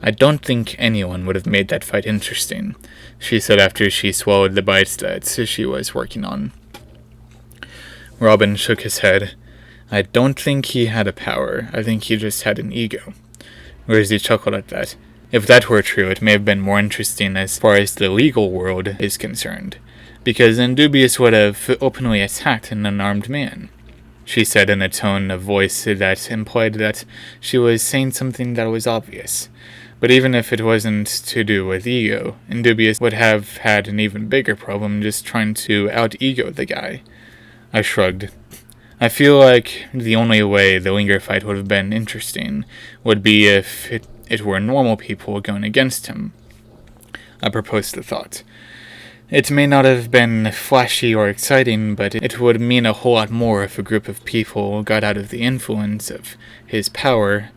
Speaker 1: I don't think anyone would have made that fight interesting, she said after she swallowed the bites that she was working on. Robin shook his head. I don't think he had a power. I think he just had an ego. Rosie chuckled at that. If that were true, it may have been more interesting as far as the legal world is concerned, because Indubious would have openly attacked an unarmed man, she said in a tone of voice that implied that she was saying something that was obvious. But even if it wasn't to do with ego, Indubious would have had an even bigger problem just trying to out-ego the guy. I shrugged. I feel like the only way the Linger fight would have been interesting would be if it were normal people going against him. I proposed the thought. It may not have been flashy or exciting, but it would mean a whole lot more if a group of people got out of the influence of his power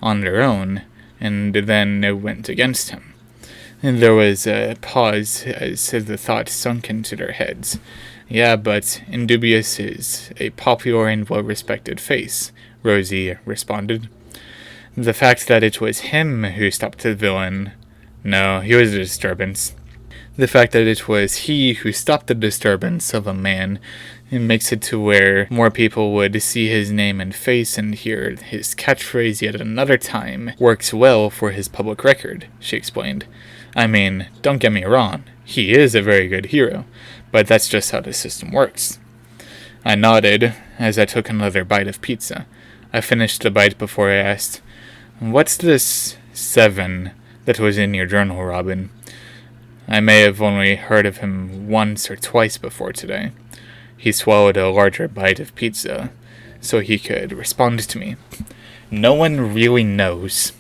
Speaker 1: on their own, and then went against him. And there was a pause as the thought sunk into their heads. Yeah, but Indubious is a popular and well-respected face, Rosie responded. The fact that it was him who stopped the villain. No, he was a disturbance. The fact that it was he who stopped the disturbance of a man, it makes it to where more people would see his name and face and hear his catchphrase yet another time works well for his public record, she explained. I mean, don't get me wrong, he is a very good hero, but that's just how the system works. I nodded as I took another bite of pizza. I finished the bite before I asked, "What's this 7 that was in your journal, Robin?" I may have only heard of him once or twice before today. He swallowed a larger bite of pizza so he could respond to me. No one really knows.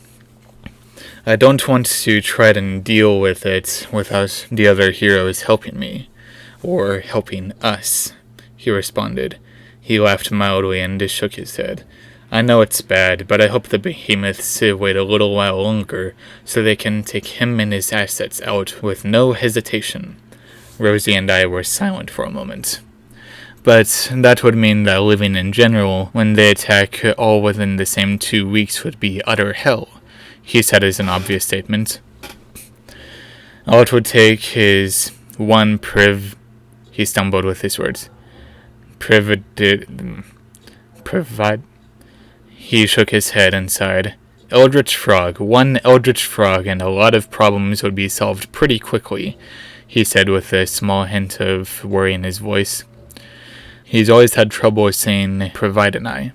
Speaker 1: I don't want to try to deal with it without the other heroes helping me, or helping us, he responded. He laughed mildly and shook his head. I know it's bad, but I hope the behemoths wait a little while longer so they can take him and his assets out with no hesitation. Rosie and I were silent for a moment. But that would mean that living in general, when they attack all within the same 2 weeks, would be utter hell, he said as an obvious statement. All it would take is one he stumbled with his words. He shook his head and sighed. Eldritch Frog, one Eldritch Frog, and a lot of problems would be solved pretty quickly, he said with a small hint of worry in his voice. He's always had trouble saying provideni.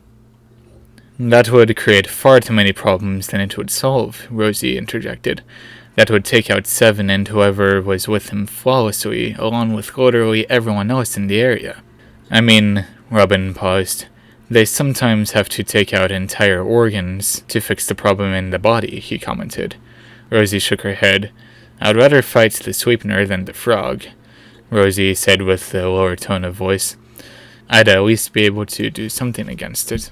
Speaker 1: That would create far too many problems than it would solve, Rosie interjected. That would take out 7 and whoever was with him flawlessly, along with literally everyone else in the area. I mean, Robin paused. They sometimes have to take out entire organs to fix the problem in the body, he commented. Rosie shook her head. I'd rather fight the Sweepener than the frog, Rosie said with a lower tone of voice. I'd at least be able to do something against it.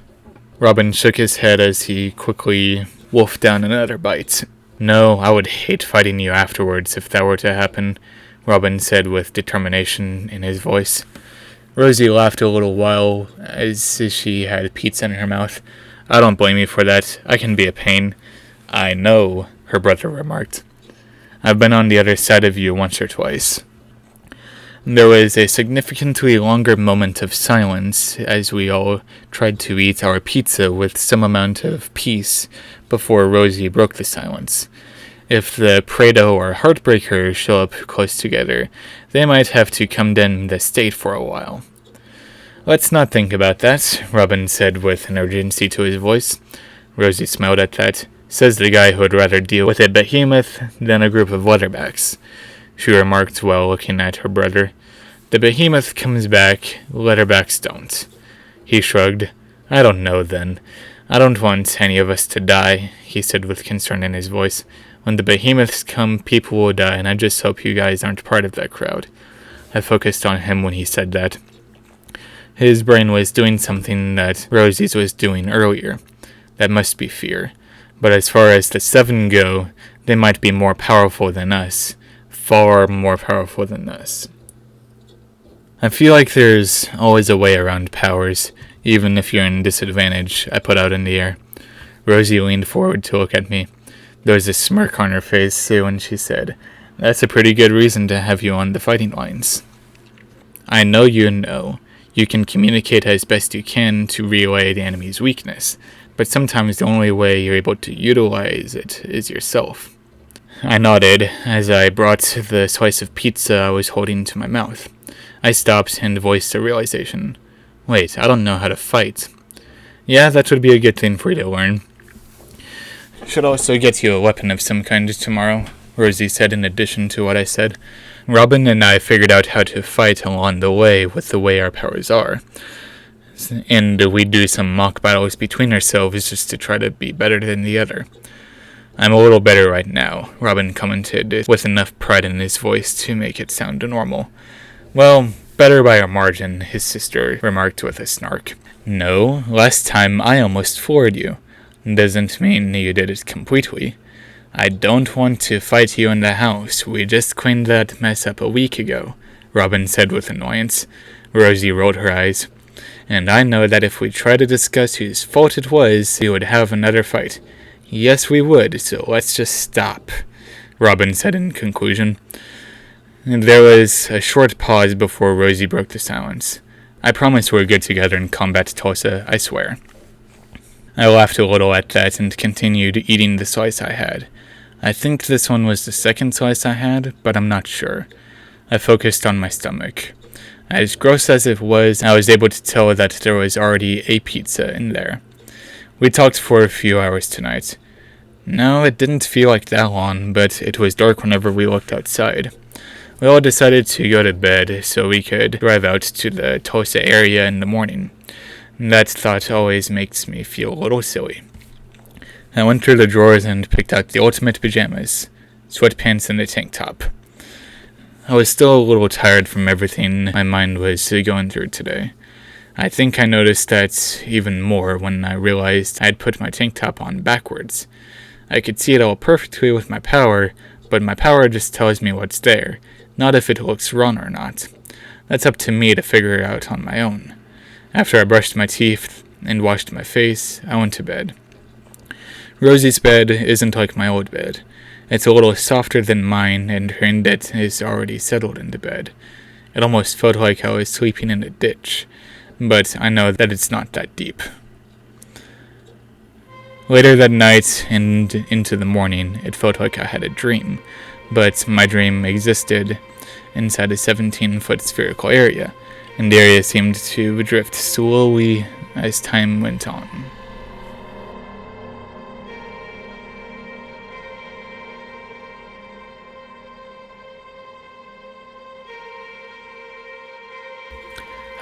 Speaker 1: Robin shook his head as he quickly wolfed down another bite. No, I would hate fighting you afterwards if that were to happen, Robin said with determination in his voice. Rosie laughed a little while as she had pizza in her mouth. I don't blame you for that. I can be a pain. I know, her brother remarked. I've been on the other side of you once or twice. There was a significantly longer moment of silence as we all tried to eat our pizza with some amount of peace before Rosie broke the silence. If the Prado or Heartbreaker show up close together, they might have to come down the state for a while. Let's not think about that, Robin said with an urgency to his voice. Rosie smiled at that. Says the guy who would rather deal with a behemoth than a group of leatherbacks, she remarked while looking at her brother. The behemoth comes back, leatherbacks don't. He shrugged. I don't know then. I don't want any of us to die, he said with concern in his voice. When the behemoths come, people will die, and I just hope you guys aren't part of that crowd. I focused on him when he said that. His brain was doing something that Rosie's was doing earlier. That must be fear. But as far as the 7 go, they might be more powerful than us. Far more powerful than us. I feel like there's always a way around powers, even if you're in disadvantage, I put out in the air. Rosie leaned forward to look at me. There was a smirk on her face when she said, That's a pretty good reason to have you on the fighting lines. I know you know. You can communicate as best you can to relay the enemy's weakness, but sometimes the only way you're able to utilize it is yourself. I nodded as I brought the slice of pizza I was holding to my mouth. I stopped and voiced a realization. Wait, I don't know how to fight. Yeah, that would be a good thing for you to learn. Should also get you a weapon of some kind tomorrow, Rosie said in addition to what I said. Robin and I figured out how to fight along the way with the way our powers are. And we do some mock battles between ourselves just to try to be better than the other. I'm a little better right now, Robin commented with enough pride in his voice to make it sound normal. Well, better by a margin, his sister remarked with a snark. No, last time I almost floored you. Doesn't mean you did it completely. I don't want to fight you in the house. We just cleaned that mess up a week ago. Robin said with annoyance. Rosie rolled her eyes. And I know that if we try to discuss whose fault it was, we would have another fight. Yes, we would, so let's just stop, Robin said in conclusion. And there was a short pause before Rosie broke the silence. I promise we're good together in combat, Tulsa, I swear. I laughed a little at that and continued eating the slice I had. I think this one was the second slice I had, but I'm not sure. I focused on my stomach. As gross as it was, I was able to tell that there was already a pizza in there. We talked for a few hours tonight. No, it didn't feel like that long, but it was dark whenever we looked outside. We all decided to go to bed so we could drive out to the Tulsa area in the morning. That thought always makes me feel a little silly. I went through the drawers and picked out the ultimate pajamas, sweatpants and a tank top. I was still a little tired from everything my mind was going through today. I think I noticed that even more when I realized I had put my tank top on backwards. I could see it all perfectly with my power, but my power just tells me what's there, not if it looks wrong or not. That's up to me to figure it out on my own. After I brushed my teeth and washed my face, I went to bed. Rosie's bed isn't like my old bed. It's a little softer than mine, and her indet is already settled into bed. It almost felt like I was sleeping in a ditch, but I know that it's not that deep. Later that night and into the morning, it felt like I had a dream, but my dream existed inside a 17-foot spherical area, and the area seemed to drift slowly as time went on.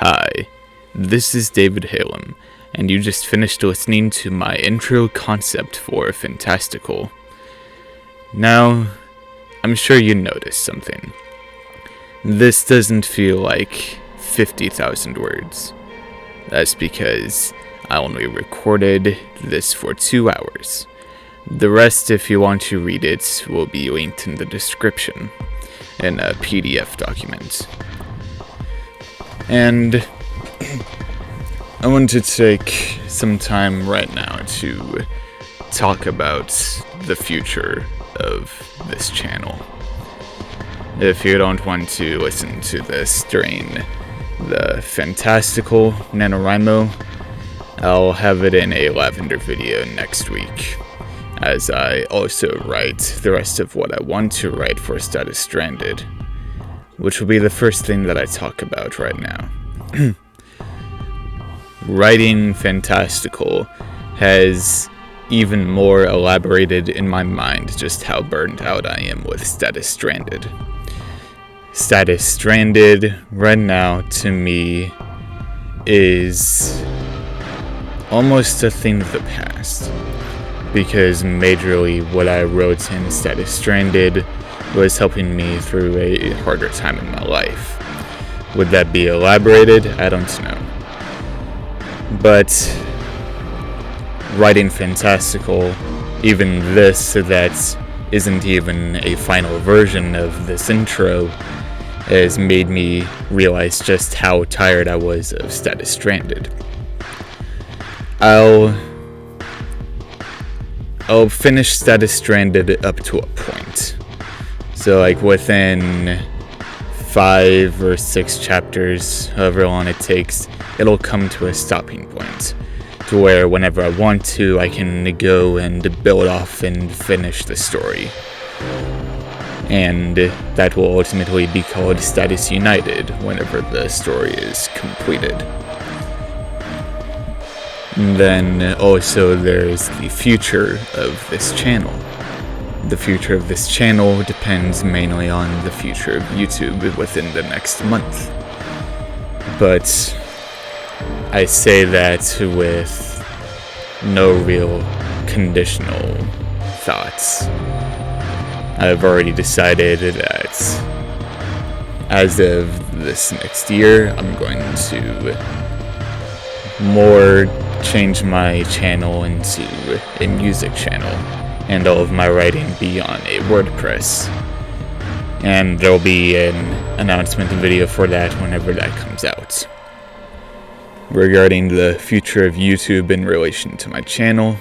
Speaker 1: Hi, this is David Halem, and you just finished listening to my intro concept for Fantastical. Now, I'm sure you noticed something. This doesn't feel like 50,000 words. That's because I only recorded this for 2 hours. The rest, if you want to read it, will be linked in the description in a PDF document. And I want to take some time right now to talk about the future of this channel. If you don't want to listen to this during the Fantastical NaNoWriMo, I'll have it in a lavender video next week, as I also write the rest of what I want to write for Status Stranded, which will be the first thing that I talk about right now. Writing Fantastical has even more elaborated in my mind just how burned out I am with Status Stranded. Status Stranded, right now, to me, is almost a thing of the past. Because majorly what I wrote in Status Stranded was helping me through a harder time in my life. Would that be elaborated? I don't know. But writing Fantastical, even this that isn't even a final version of this intro, has made me realize just how tired I was of Status Stranded. I'll finish Status Stranded up to a point. So like within 5 or 6 chapters, however long it takes, it'll come to a stopping point. To where whenever I want to, I can go and build off and finish the story. And that will ultimately be called Status United whenever the story is completed. And then also there's the future of this channel. The future of this channel depends mainly on the future of YouTube within the next month. But I say that with no real conditional thoughts. I've already decided that as of this next year, I'm going to more change my channel into a music channel, and all of my writing be on a WordPress. And there'll be an announcement video for that whenever that comes out. Regarding the future of YouTube in relation to my channel,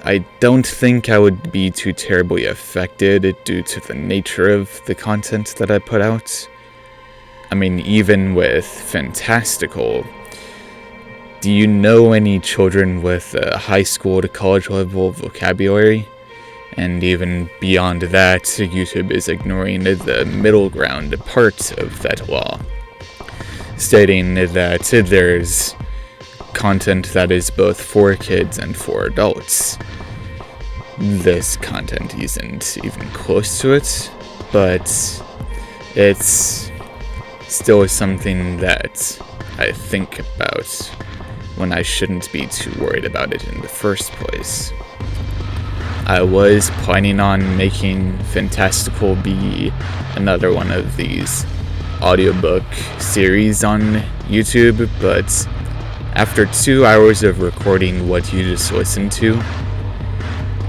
Speaker 1: I don't think I would be too terribly affected due to the nature of the content that I put out. I mean, even with Fantastical, do you know any children with a high school to college level vocabulary? And even beyond that, YouTube is ignoring the middle ground part of that law, stating that there's content that is both for kids and for adults. This content isn't even close to it, but it's still something that I think about when I shouldn't be too worried about it in the first place. I was planning on making Fantastical be another one of these audiobook series on YouTube, but after 2 hours of recording what you just listened to,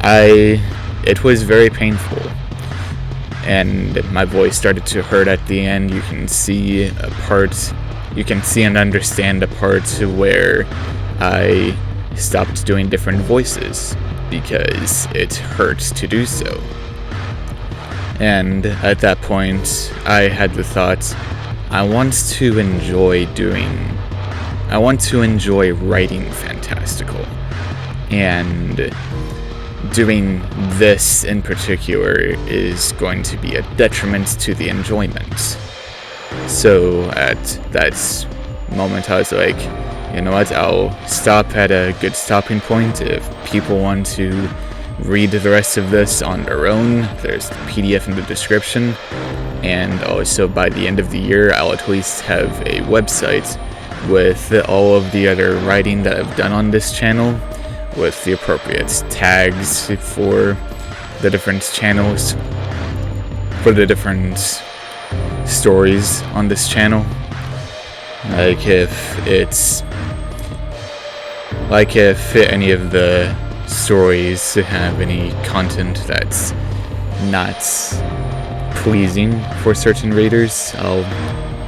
Speaker 1: it was very painful, and my voice started to hurt at the end. You can see and understand a part where I stopped doing different voices because it hurts to do so. And at that point, I had the thought, I want to enjoy writing Fantastical, and doing this in particular is going to be a detriment to the enjoyment. So at that moment I was like, you know what, I'll stop at a good stopping point. If people want to read the rest of this on their own, there's the PDF in the description. And also by the end of the year, I'll at least have a website with all of the other writing that I've done on this channel, with the appropriate tags for the different channels, for the different stories on this channel. Like if any of the stories have any content that's not pleasing for certain readers, I'll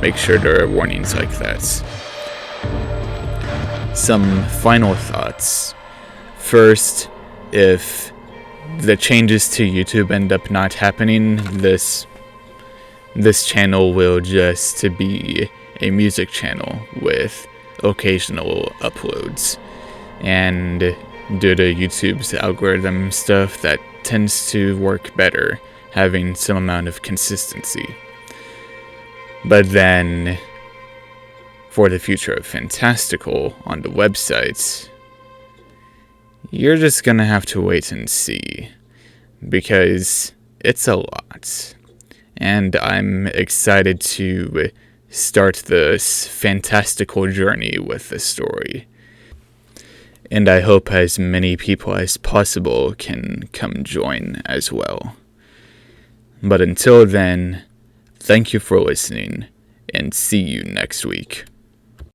Speaker 1: make sure there are warnings like that. Some final thoughts. First, if the changes to YouTube end up not happening, this channel will just be a music channel with occasional uploads. And due to YouTube's algorithm stuff, that tends to work better, having some amount of consistency. But then, for the future of Fantastical on the website, you're just gonna have to wait and see, because it's a lot. And I'm excited to start this fantastical journey with the story. And I hope as many people as possible can come join as well. But until then, thank you for listening, and see you next week.